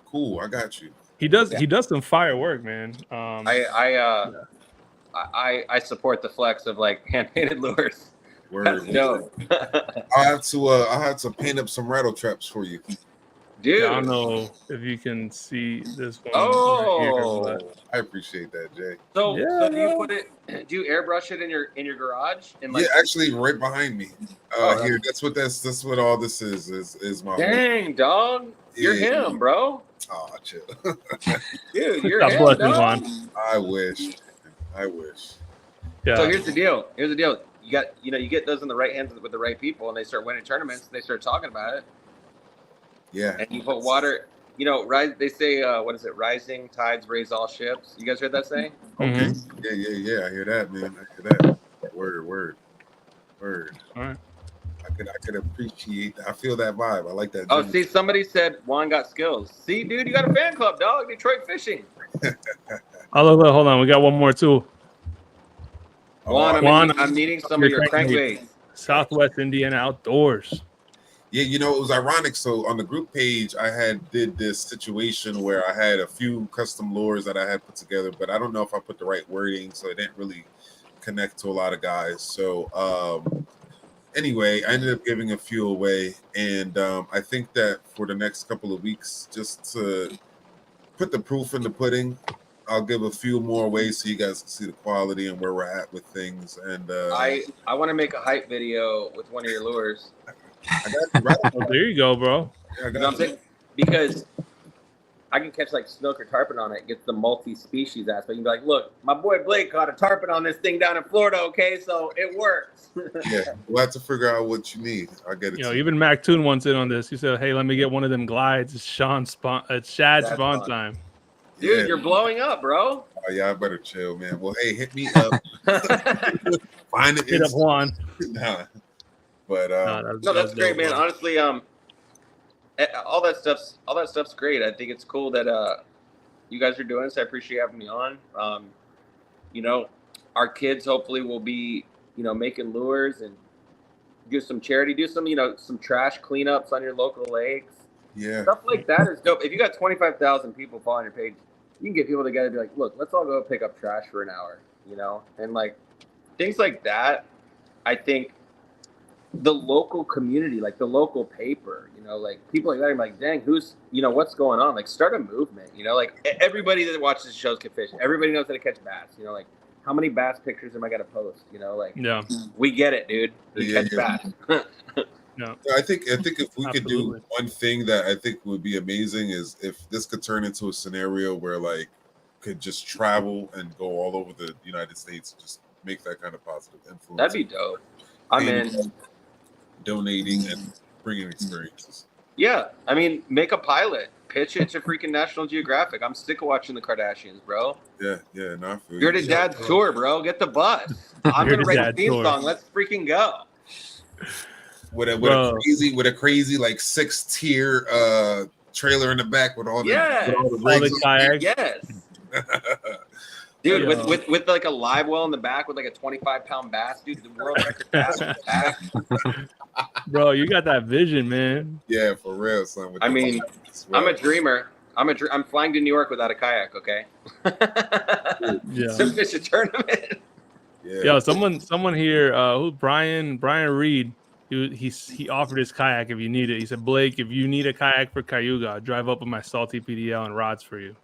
Cool, I got you. He does some firework, man. I support the flex of like hand painted lures. That's dope. I have to paint up some rattle traps for you, dude. I don't know if you can see this one. Oh, here, I appreciate that, Jay. So do you airbrush it in your garage? And actually, right behind me. Here, that's what all this is my. Dang, dog, you're him, bro. Oh, chill. Dude, you're him, dog. I wish. Yeah. So here's the deal. You get those in the right hands with the right people, and they start winning tournaments. And they start talking about it. Yeah. And you put water. They say, what is it? Rising tides raise all ships. You guys heard that saying? Okay. Mm-hmm. Yeah. I hear that, man. I hear that. Word. All right. I could appreciate that. I feel that vibe. I like that. Oh, see, somebody said Juan got skills. See, dude, you got a fan club, dog. Detroit Fishing. Hold on. We got one more too. Juan, I'm needing some of your crankbaits. Southwest Indiana Outdoors. Yeah, it was ironic. So on the group page, I did this situation where I had a few custom lures that I had put together, but I don't know if I put the right wording, so it didn't really connect to a lot of guys. So anyway, I ended up giving a few away, and I think that for the next couple of weeks, just to put the proof in the pudding, I'll give a few more ways so you guys can see the quality and where we're at with things. And I want to make a hype video with one of your lures. I got you right. There you go, bro. Yeah, you know what I'm saying? Because I can catch like snook or tarpon on it, get the multi-species aspect. You can be like, look, my boy Blake caught a tarpon on this thing down in Florida, okay? So it works. Yeah, we'll have to figure out what you need. I'll get it. Even Mac Toon wants in on this. He said, hey, let me get one of them glides. It's Shad's spawn time. Dude, you're blowing up, bro. Oh, yeah, I better chill, man. Well, hey, hit me up. Find it. Hit up Juan. Nah. But that's great, man. Honestly, all that stuff's great. I think it's cool that you guys are doing this. I appreciate having me on. Our kids hopefully will be, making lures and do some charity, do some, some trash cleanups on your local lakes. Yeah. Stuff like that is dope. If you got 25,000 people following your page, you can get people together and be like, look, let's all go pick up trash for an hour, and like things like that. I think the local community, like the local paper, like people like that are like, dang, who's, what's going on? Like start a movement, like everybody that watches shows can fish. Everybody knows how to catch bass, like how many bass pictures am I going to post? We get it, dude. Catch bass. No. I think if we could do one thing that I think would be amazing is if this could turn into a scenario where like could just travel and go all over the United States, just make that kind of positive influence. That'd be dope. I'm in. Donating and bringing experiences. Yeah, I mean, make a pilot. Pitch it to freaking National Geographic. I'm sick of watching the Kardashians, bro. Yeah, no, I feel You're you. the dad's tour, bro. Get the bus. I'm gonna write a theme song. Let's freaking go. With a crazy like 6-tier trailer in the back with all the kayaks. Yes. Dude, with like a live well in the back with like a 25-pound bass, dude, the world record bass in the back. Bro, you got that vision, man. Yeah, for real, son. I mean, I'm a dreamer. I'm flying to New York without a kayak, okay? Yeah. To fish a tournament. Yeah. Yo, someone here, Brian Reed, he offered his kayak if you need it. He said, Blake, if you need a kayak for Cayuga, I'll drive up with my salty PDL and rods for you.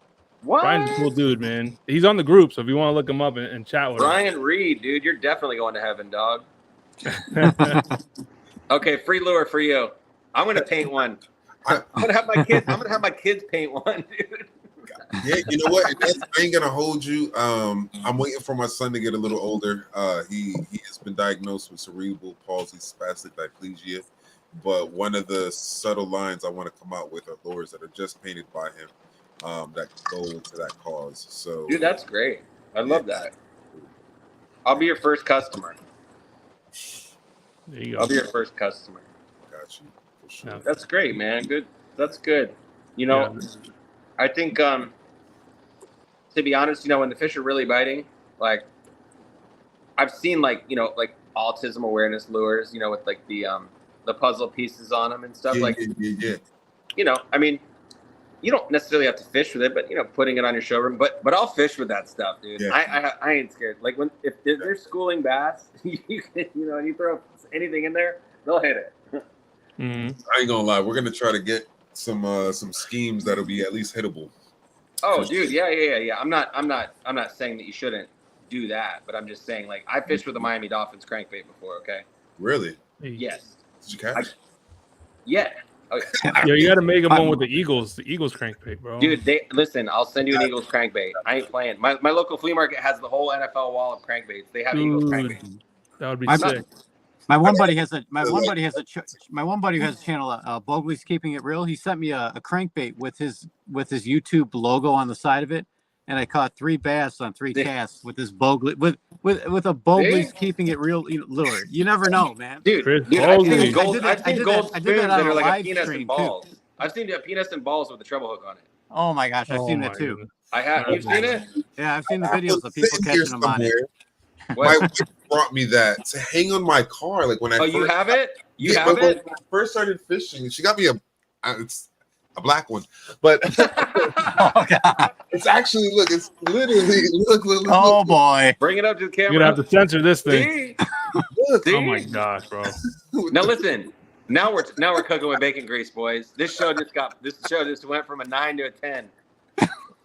What? Brian's a cool dude, man. He's on the group, so if you want to look him up and chat with Brian Reed, dude, you're definitely going to heaven, dog. him. Okay, free lure for you. I'm gonna paint one. I'm gonna have my kids paint one, dude. Yeah, you know what? I ain't gonna hold you. I'm waiting for my son to get a little older. He has been diagnosed with cerebral palsy, spastic diplegia. But one of the subtle lines I want to come out with are lures that are just painted by him. That go into that cause. So, Dude, that's great. I love that. I'll be your first customer. There you go. I'll be your first customer. Got you for sure. Yeah. That's great, man. Good. That's good. You know, I think to be honest, you know, when the fish are really biting, like I've seen like autism awareness lures, you know, with like the puzzle pieces on them and stuff. Yeah. You know, I mean, you don't necessarily have to fish with it, but you know, putting it on your showroom. But I'll fish with that stuff, dude. Yeah. I ain't scared. Like if they're schooling bass, and you throw anything in there, they'll hit it. Mm-hmm. I ain't gonna lie. We're gonna try to get some schemes that'll be at least hittable. Oh, dude, yeah. I'm not saying that you shouldn't do that, but I'm just saying, like, I fished with the Miami Dolphins crankbait before. Okay. Really? Yes. Did you catch? Yeah. Okay. Yo, you got to make them one with the Eagles crankbait, bro. Dude, listen. I'll send you an Eagles crankbait. I ain't playing. My local flea market has the whole NFL wall of crankbaits. They have Eagles crankbait. That would be sick. My one buddy has a channel. Bogley's Keeping It Real. He sent me a crankbait with his YouTube logo on the side of it, and I caught 3 bass on 3 casts with this Bogley with a Bogley's Keeping It Real lure. You never know, man. Dude, Chris I've seen Bogley. gold I did that spoons on that are a like a live penis stream, and balls. I've seen penis and balls with a treble hook on it. Oh my gosh, I've seen that too. Goodness. I have. You've seen it? Yeah, I've seen the videos of people catching them on it. My wife brought me that to hang on my car. Like when I you have it? You have when it? I first started fishing, she got me it's a black one, but Oh god! it's actually it's literally look. Oh boy! Bring it up to the camera. You're gonna have to censor this thing. See? Oh my gosh, bro. Now listen. Now we're cooking with bacon grease, boys. This show just went from a 9 to a 10.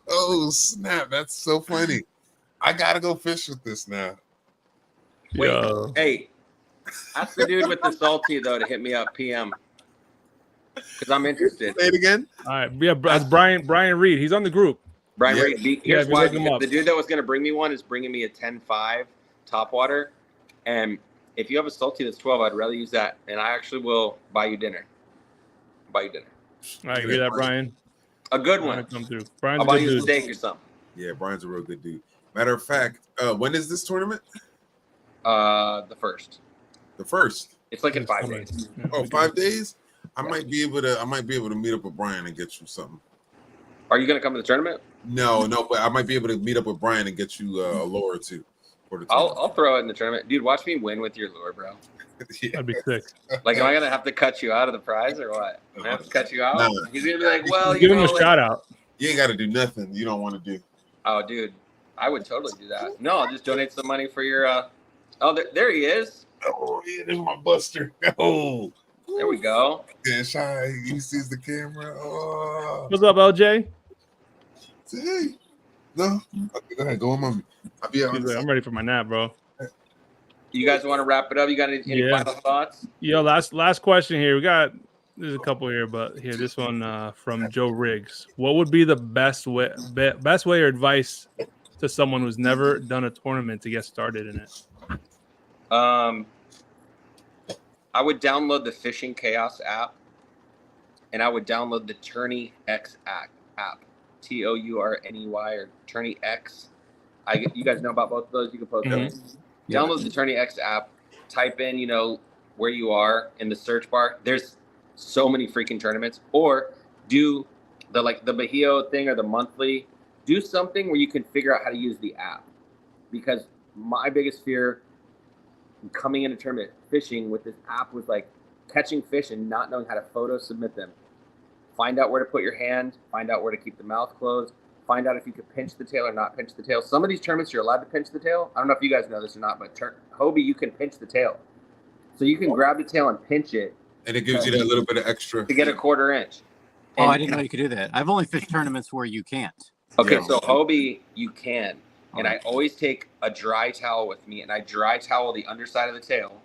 Oh snap! That's so funny. I gotta go fish with this now. Wait, Yo. hey, ask the dude with the salty though to hit me up PM because I'm interested. Say it again. All right, yeah, that's Brian Reed. He's on the group. Brian Yeah. Reed. Here's Yeah, why. look him up. The dude that was going to bring me one is bringing me a 10.5 topwater, and if you have a salty that's 12, I'd rather use that, and I actually will buy you dinner. All right, you hear that, Brian? A good Brian one. come through. Brian's I'll a buy good you a dude. steak or something. Yeah, Brian's a real good dude. Matter of fact, when is this tournament? The first. The first. It's like in 5 days. Oh, 5 days. I might be able to meet up with Brian and get you something. Are you going to come to the tournament? No, but I might be able to meet up with Brian and get you a lure or two for the tournament. I'll throw it in the tournament, dude. Watch me win with your lure, bro. Yeah. That'd be sick. Like, am I gonna have to cut you out of the prize or what? Am I have to cut you out? No. He's gonna be like, well, Give him a shout out. You ain't got to do nothing you don't want to do. Oh, dude, I would totally do that. No, I'll just donate some money for your. Oh, there he is. Oh yeah, there's my Buster. Oh, There we go. yeah, shy. He sees the camera. Oh, What's up, LJ? say, hey. No, okay, go ahead. Go on, mommy. I'll be He's honest. like, I'm ready for my nap, bro. You guys want to wrap it up? You got any Yeah. final thoughts? Yo, last question here. There's a couple here, but here, this one from Joe Riggs. What would be the best way or advice to someone who's never done a tournament to get started in it? I would download the Fishing Chaos app, and I would download the Tourney X app. Tourney or Tourney X. You guys know about both of those. You can post them. Download the Tourney X app. Type in, where you are in the search bar. There's so many freaking tournaments. Or do the Bahio thing or the monthly. Do something where you can figure out how to use the app. Because my biggest fear coming into tournament fishing with this app was like catching fish and not knowing how to photo submit them. Find out where to put your hand. Find out where to keep the mouth closed. Find out if you could pinch the tail or not pinch the tail. Some of these tournaments you're allowed to pinch the tail. I don't know if you guys know this or not, but Hobie, you can pinch the tail. So you can grab the tail and pinch it. And it gives you that little bit of extra. To get a 1/4 inch. I didn't know you could do that. I've only fished tournaments where you can't. Okay, so Hobie, you can. And I always take a dry towel with me, and I dry towel the underside of the tail.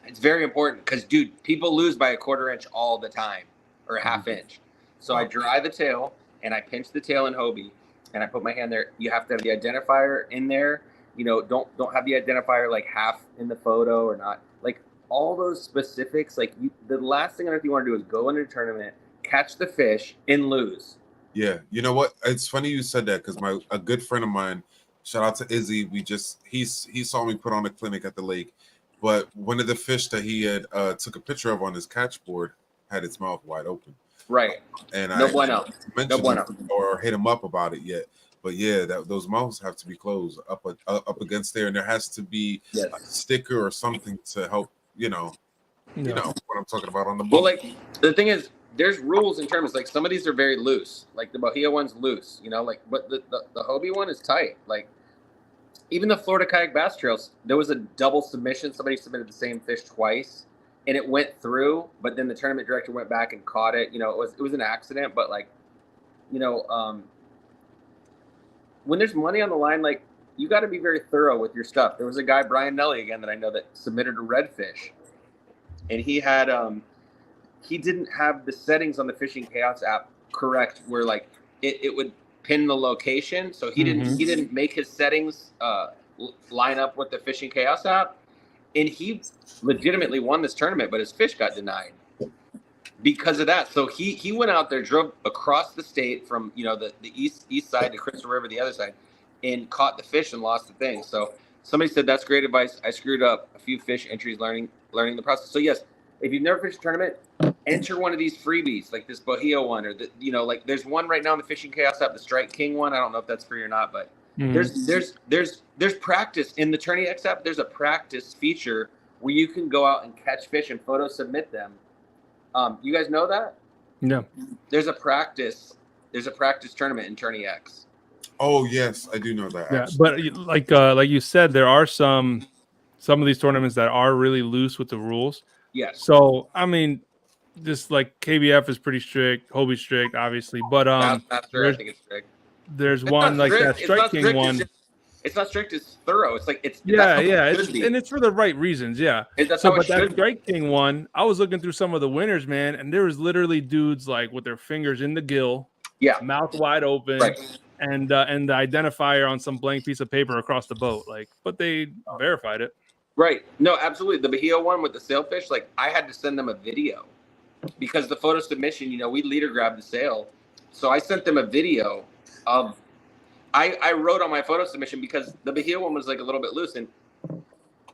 It's very important because, dude, people lose by a 1/4 inch all the time, or a 1/2 inch. So I dry the tail, and I pinch the tail in Hobie, and I put my hand there. You have to have the identifier in there. Don't have the identifier like half in the photo or not. Like all those specifics. Like the last thing on earth you want to do is go into a tournament, catch the fish, and lose. Yeah, you know what? It's funny you said that because a good friend of mine, shout out to Izzy, he saw me put on a clinic at the lake, but one of the fish that he had took a picture of on his catch board had its mouth wide open. Right. And no bueno. Or hit him up about it yet. But yeah, those mouths have to be closed up against there, and there has to be a sticker or something to help. You know what I'm talking about on the boat. Well, like the thing is, there's rules in terms like some of these are very loose. Like the Bahia one's loose, but the Hobie one is tight. Like even the Florida Kayak Bass Trails, there was a double submission. Somebody submitted the same fish twice, and it went through. But then the tournament director went back and caught it. It was an accident, but like, when there's money on the line, like you got to be very thorough with your stuff. There was a guy, Brian Nelly, again, that I know that submitted a redfish, and he had he didn't have the settings on the Fishing Chaos app correct, where like it would pin the location. So he didn't make his settings line up with the Fishing Chaos app, and he legitimately won this tournament, but his fish got denied because of that. So he went out there, drove across the state from the east side to Crystal River, the other side, and caught the fish and lost the thing. So somebody said that's great advice. I screwed up a few fish entries learning the process. So yes, if you've never fished a tournament, enter one of these freebies like this Bahia one, or like there's one right now in the Fishing Chaos app, the Strike King one. I don't know if that's free or not, but there's practice in the Tourney X app. There's a practice feature where you can go out and catch fish and photo submit them. You guys know that? No. There's a practice tournament in Tourney X. Oh yes, I do know that. Yeah, actually. but like you said, there are some of these tournaments that are really loose with the rules. Yes. So I mean, just like KBF is pretty strict, Hobie's strict, obviously, but not sure. I think it's strict. There's It's one like strict. that Strike King one. It's not strict. It's thorough. It's like it's and it's for the right reasons. Yeah. That's how it that should Strike King one, I was looking through some of the winners, man, and there was literally dudes like with their fingers in the gill, mouth wide open, right. and the identifier on some blank piece of paper across the boat, like, but they verified it. Right. No, absolutely. The Bahia one with the sailfish, like I had to send them a video because the photo submission, we leader grabbed the sail. So I sent them a video of, I wrote on my photo submission because the Bahia one was like a little bit loose, and,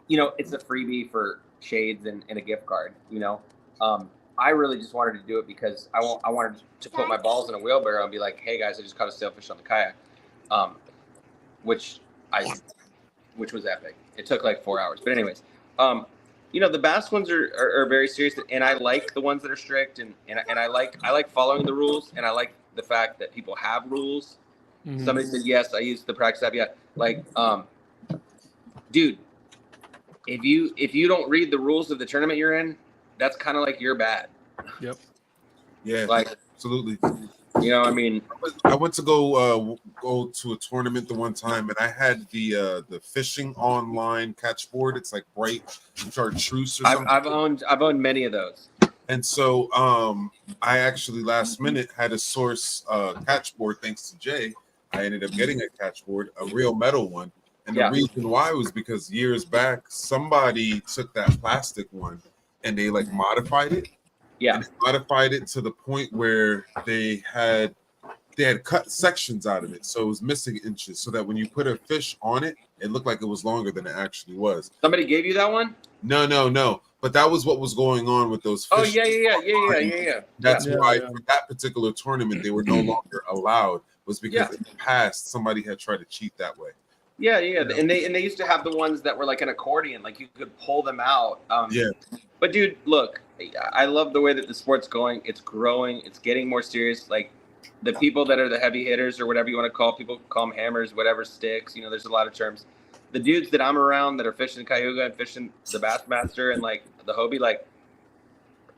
it's a freebie for shades and a gift card, I really just wanted to do it because I wanted to put my balls in a wheelbarrow and be like, hey guys, I just caught a sailfish on the kayak, which was epic. It took like 4 hours. But anyways, the bass ones are very serious, and I like the ones that are strict, and I like following the rules, and I like the fact that people have rules. Mm-hmm. Somebody said, yes, I use the practice app. Yeah. Like, dude, if you don't read the rules of the tournament you're in, that's kind of like you're bad. Yep. Yeah, like absolutely. I mean, I went to go to a tournament the one time, and I had the fishing online catch board. It's like bright chartreuse or something. I've owned many of those. And so I actually last minute had a source catch board thanks to Jay I ended up getting a catch board, a real metal one. And the Yeah. reason why was because years back, somebody took that plastic one and they like modified it. Yeah. And they modified it to the point where they had cut sections out of it, so it was missing inches, so that when you put a fish on it, it looked like it was longer than it actually was. Somebody gave you that one? No. But that was what was going on with those fish. Oh yeah. That's why Yeah. for that particular tournament they were no longer allowed, was because in the past somebody had tried to cheat that way. Yeah. And they used to have the ones that were like an accordion, like you could pull them out. But dude, look, I love the way that the sport's going. It's growing. It's getting more serious. Like the people that are the heavy hitters or whatever you want to call people, call them hammers, whatever, sticks. You know, there's a lot of terms. The dudes that I'm around that are fishing Cayuga and fishing the Bassmaster and like the Hobie, like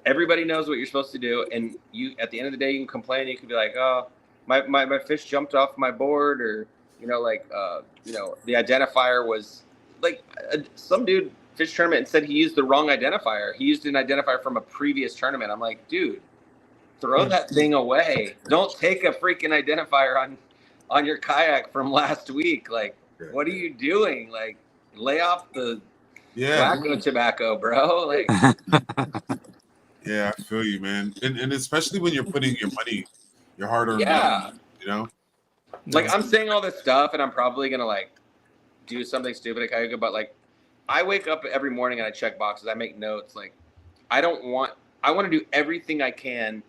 everybody knows what you're supposed to do. And you, at the end of the day, you can complain. You can be like, oh, my fish jumped off my board, or the identifier was like some dude fish tournament and said he used the wrong identifier. He used an identifier from a previous tournament. I'm like, dude, throw that thing away. Don't take a freaking identifier on your kayak from last week. Like, what are you doing? Like, lay off the tobacco, bro. Like, yeah, I feel you, man. And especially when you're putting your money, your hard-earned money, you know? Like, I'm saying all this stuff, and I'm probably gonna like do something stupid at Cayuga, but like, I wake up every morning and I check boxes. I make notes. Like, I want to do everything I can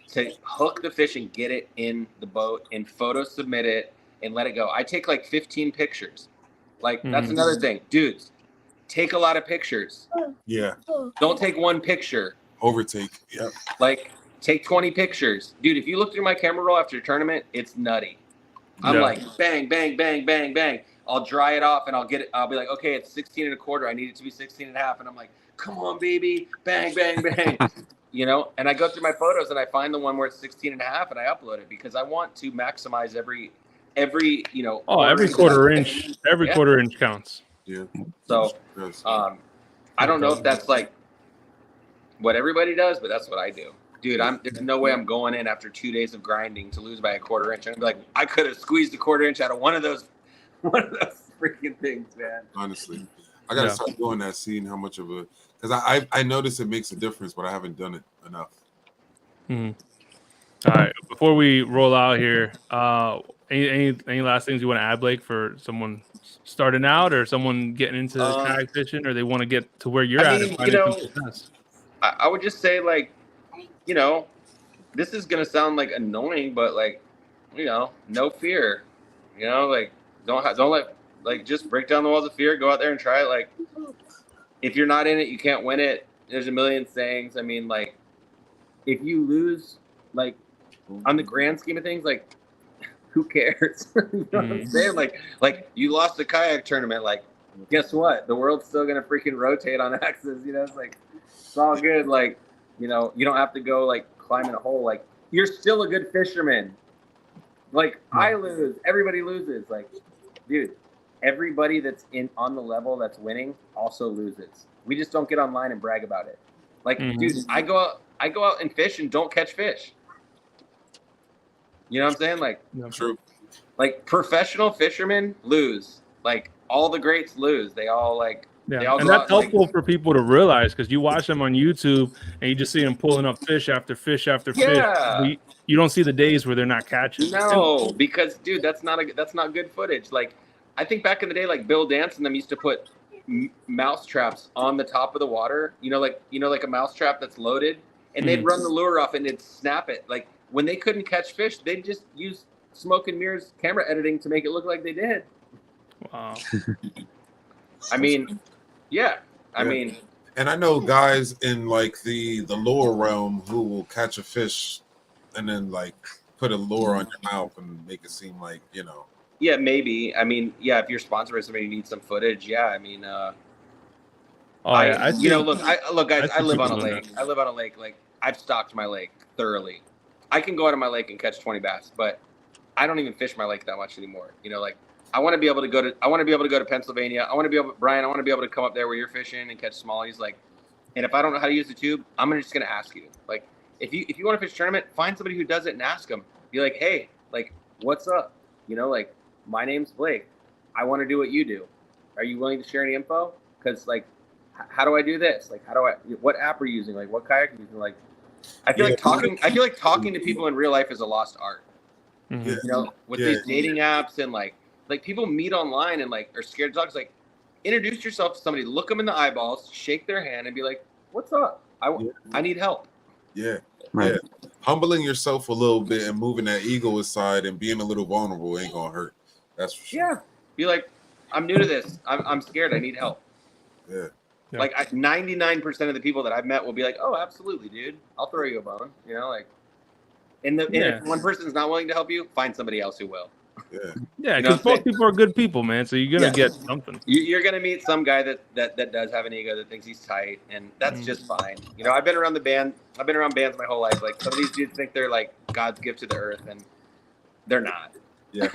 to hook the fish and get it in the boat and photo submit it and let it go. I take like 15 pictures. Like, that's another thing. Dudes, take a lot of pictures. Yeah. Don't take one picture. Overtake. Yep. Like, take 20 pictures. Dude, if you look through my camera roll after a tournament, it's nutty. I'm like, bang, bang, bang, bang, bang. I'll dry it off and I'll be like, okay, it's 16 and a quarter. I need it to be 16 and a half. And I'm like, come on, baby. Bang, bang, bang. You know, and I go through my photos and I find the one where it's 16 and a half and I upload it because I want to maximize every quarter inch, quarter inch counts. Yeah. So, I don't know if that's like what everybody does, but that's what I do. Dude, there's no way I'm going in after 2 days of grinding to lose by a quarter inch. I'm gonna be like, I could have squeezed a quarter inch out of one of those freaking things, man. Honestly, I gotta start doing that, seeing how much of a, because I notice it makes a difference, but I haven't done it enough. All right, before we roll out here, any last things you want to add, Blake, for someone starting out or someone getting into kayak fishing, or they want to get to where you're at? I would just say, like, you know, this is gonna sound like annoying, but like, you know, no fear. You know, like don't let, like, just break down the walls of fear. Go out there and try it. Like, if you're not in it, you can't win it. There's a million sayings. I mean, like, if you lose, like, on the grand scheme of things, like, who cares? You know what I'm saying? Like you lost the kayak tournament. Like, guess what? The world's still gonna freaking rotate on axis. You know, it's like, it's all good. Like, you know, you don't have to go like climbing a hole. Like, you're still a good fisherman. Like, I lose, everybody loses. Like, dude, everybody that's on the level that's winning also loses. We just don't get online and brag about it. Like, dude, I go out and fish and don't catch fish. You know what I'm saying? Like, True. Like, professional fishermen lose. Like, all the greats lose. They all like. Yeah, and that's helpful for people to realize, because you watch them on YouTube and you just see them pulling up fish after fish after fish. You don't see the days where they're not catching. No, because, dude, that's not good footage. Like, I think back in the day, like Bill Dance and them used to put mouse traps on the top of the water. You know, like a mouse trap that's loaded, and they'd run the lure off and they'd snap it. Like, when they couldn't catch fish, they'd just use smoke and mirrors camera editing to make it look like they did. Wow. I mean, yeah. I mean, and I know guys in like the lure realm who will catch a fish and then like put a lure on your mouth and make it seem like, you know. Yeah, maybe. I mean, yeah, if you're sponsored by somebody, you need some footage. Yeah, I mean, look, guys, I live on a lake. I live on a lake. Like, I've stocked my lake thoroughly. I can go out of my lake and catch 20 bass, but I don't even fish my lake that much anymore. You know, like, I want to be able to go to Pennsylvania. Brian, I want to be able to come up there where you're fishing and catch smallies. Like, and if I don't know how to use the tube, I'm just going to ask you. Like, if you want to fish a tournament, find somebody who does it and ask them. Be like, hey, like, what's up? you know, like, my name's Blake. I want to do what you do. Are you willing to share any info? Because, like, how do I do this? Like, what app are you using? Like, what kayak are you using? Like, I feel like talking to people in real life is a lost art. Mhm. You know, with these dating apps and like people meet online and like are scared to talk. It's like, introduce yourself to somebody, look them in the eyeballs, shake their hand, and be like, "What's up? I need help." Yeah. Right. Yeah. Humbling yourself a little bit and moving that ego aside and being a little vulnerable ain't gonna hurt. That's for sure. Yeah. Be like, I'm new to this. I'm scared. I need help. Yeah. Yeah. Like 99% of the people that I've met will be like, "Oh, absolutely, dude. I'll throw you a bone." You know, like, and if one person's not willing to help you, find somebody else who will. Yeah. Yeah, You know because what I'm both saying? people are good people, man. So you're gonna get something. You're gonna meet some guy that does have an ego, that thinks he's tight, and that's just fine. You know, I've been around bands my whole life. Like, some of these dudes think they're like God's gift to the earth, and they're not. Yeah.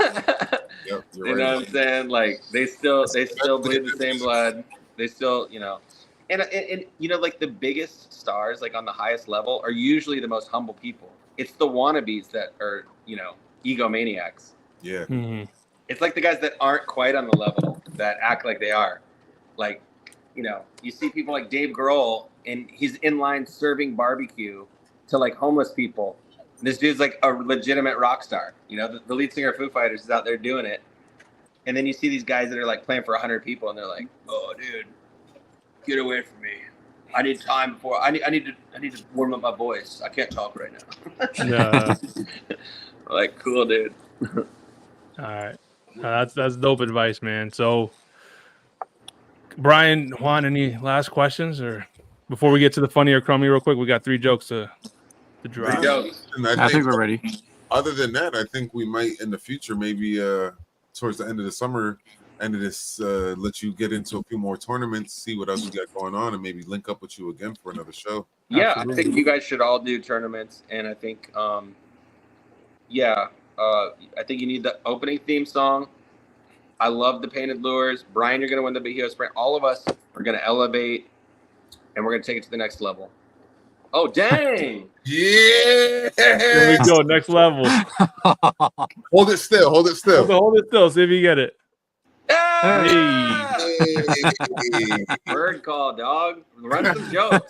Yep, You you're know right. what I'm saying? Like, they still bleed the same blood. They still, you know, and you know, like, the biggest stars, like, on the highest level, are usually the most humble people. It's the wannabes that are, you know, egomaniacs. Yeah. Mhm. It's like the guys that aren't quite on the level that act like they are. Like, you know, you see people like Dave Grohl, and he's in line serving barbecue to like homeless people. This dude's like a legitimate rock star. You know, the lead singer of Foo Fighters is out there doing it. And then you see these guys that are like playing for 100 people, and they're like, "Oh, dude, get away from me. I need time before I need to warm up my voice. I can't talk right now." Yeah. Like, cool, dude. All right. That's dope advice, man. So, Brian, Juan, any last questions, or before we get to the funny or crummy real quick? We got 3 jokes to drop. And I think we're ready. Other than that, I think we might in the future, maybe towards the end of the summer, end of this, let you get into a few more tournaments, see what else we got going on, and maybe link up with you again for another show. Yeah, Absolutely. I think you guys should all do tournaments, and I think, I think you need the opening theme song. I love the painted lures. Brian, you're going to win the Bahio Sprint. All of us are going to elevate, and we're going to take it to the next level. Oh, dang! Yeah. There we go. Next level. Hold it still. Hold it still. Hold it still. See if you get it. Ah! Hey. Bird call, dog. Run some jokes.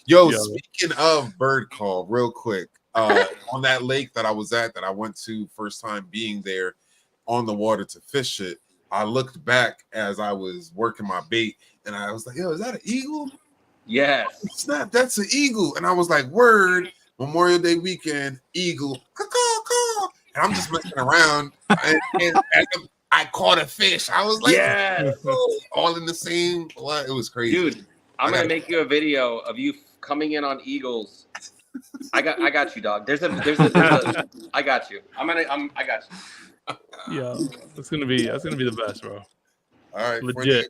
Yo, Yo. speaking of bird call, real quick, on that lake that I was at, that I went to first time being there on the water to fish it, I looked back as I was working my bait, and I was like, "Yo, is that an eagle?" Yes. Snap, that's an eagle. And I was like, "Word, Memorial Day weekend, eagle, caw." And I'm just messing around, and I caught a fish. I was like, Yes. all in the same blood. It was crazy, Dude, I'm going to make you a video of you coming in on eagles. I got you, dog. There's a I got you. I got you. Yeah, that's gonna be the best, bro. All right, Legit.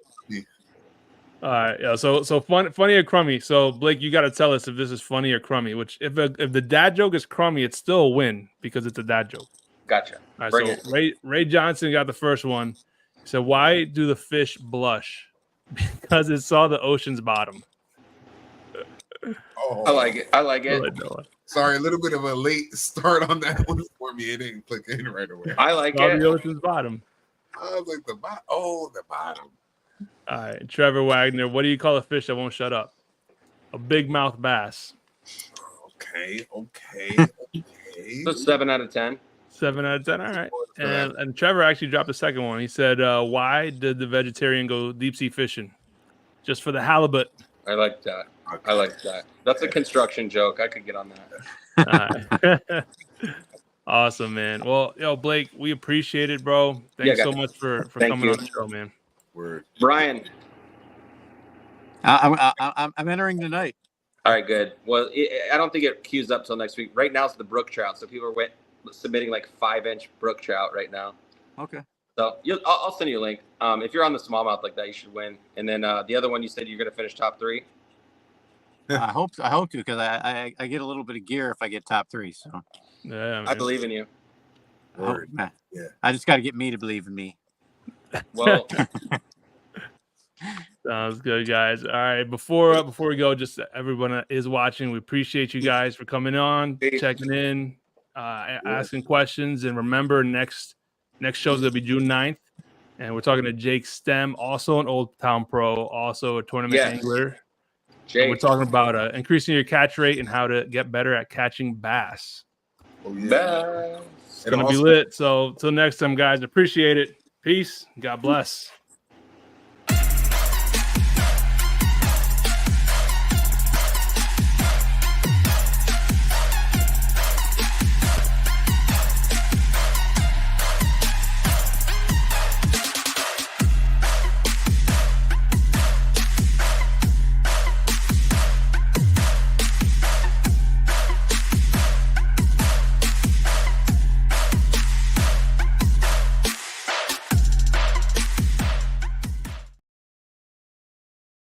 All right, yeah. So funny or crummy. So Blake, you got to tell us if this is funny or crummy. Which if the dad joke is crummy, it's still a win because it's a dad joke. Gotcha. All right, Bring so it. Ray Johnson got the first one. He said, "Why do the fish blush? Because it saw the ocean's bottom." Oh, I like it. sorry, a little bit of a late start on that one for me. It didn't click in right away. I like Saw it. the ocean's bottom. I was like, the bottom. Oh, the bottom. All right, Trevor Wagner. What do you call a fish that won't shut up? A big mouth bass. Okay. So 7 out of 10. 7 out of 10. All right. And Trevor actually dropped the second one. He said, "Why did the vegetarian go deep sea fishing? Just for the halibut." I like that. I like that. That's a construction joke. I could get on All that. right. Awesome, man. Well, Blake, we appreciate it, bro. Thanks so much for Thank coming you. on the show, man. Word. Brian. I'm entering tonight. All right, good. Well, I don't think it queues up till next week. Right now it's the brook trout, so people are submitting like 5-inch brook trout right now. Okay. So I'll send you a link. If you're on the smallmouth like that, you should win. And then the other one, you said you're going to finish top 3. I hope to, because I get a little bit of gear if I get top 3. So Yeah, man. I believe in you. Word. Yeah. I just got to get me to believe in me. Well, Sounds good, guys. All right, before we go, just everyone that is watching, we appreciate you guys for coming on, checking in, asking questions, and remember, next Next show is going to be June 9th. And we're talking to Jake Stem, also an Old Town pro, also a tournament angler. Jake. And we're talking about increasing your catch rate and how to get better at catching bass. Oh, yeah. It's going to be lit. So till next time, guys, appreciate it. Peace. God bless.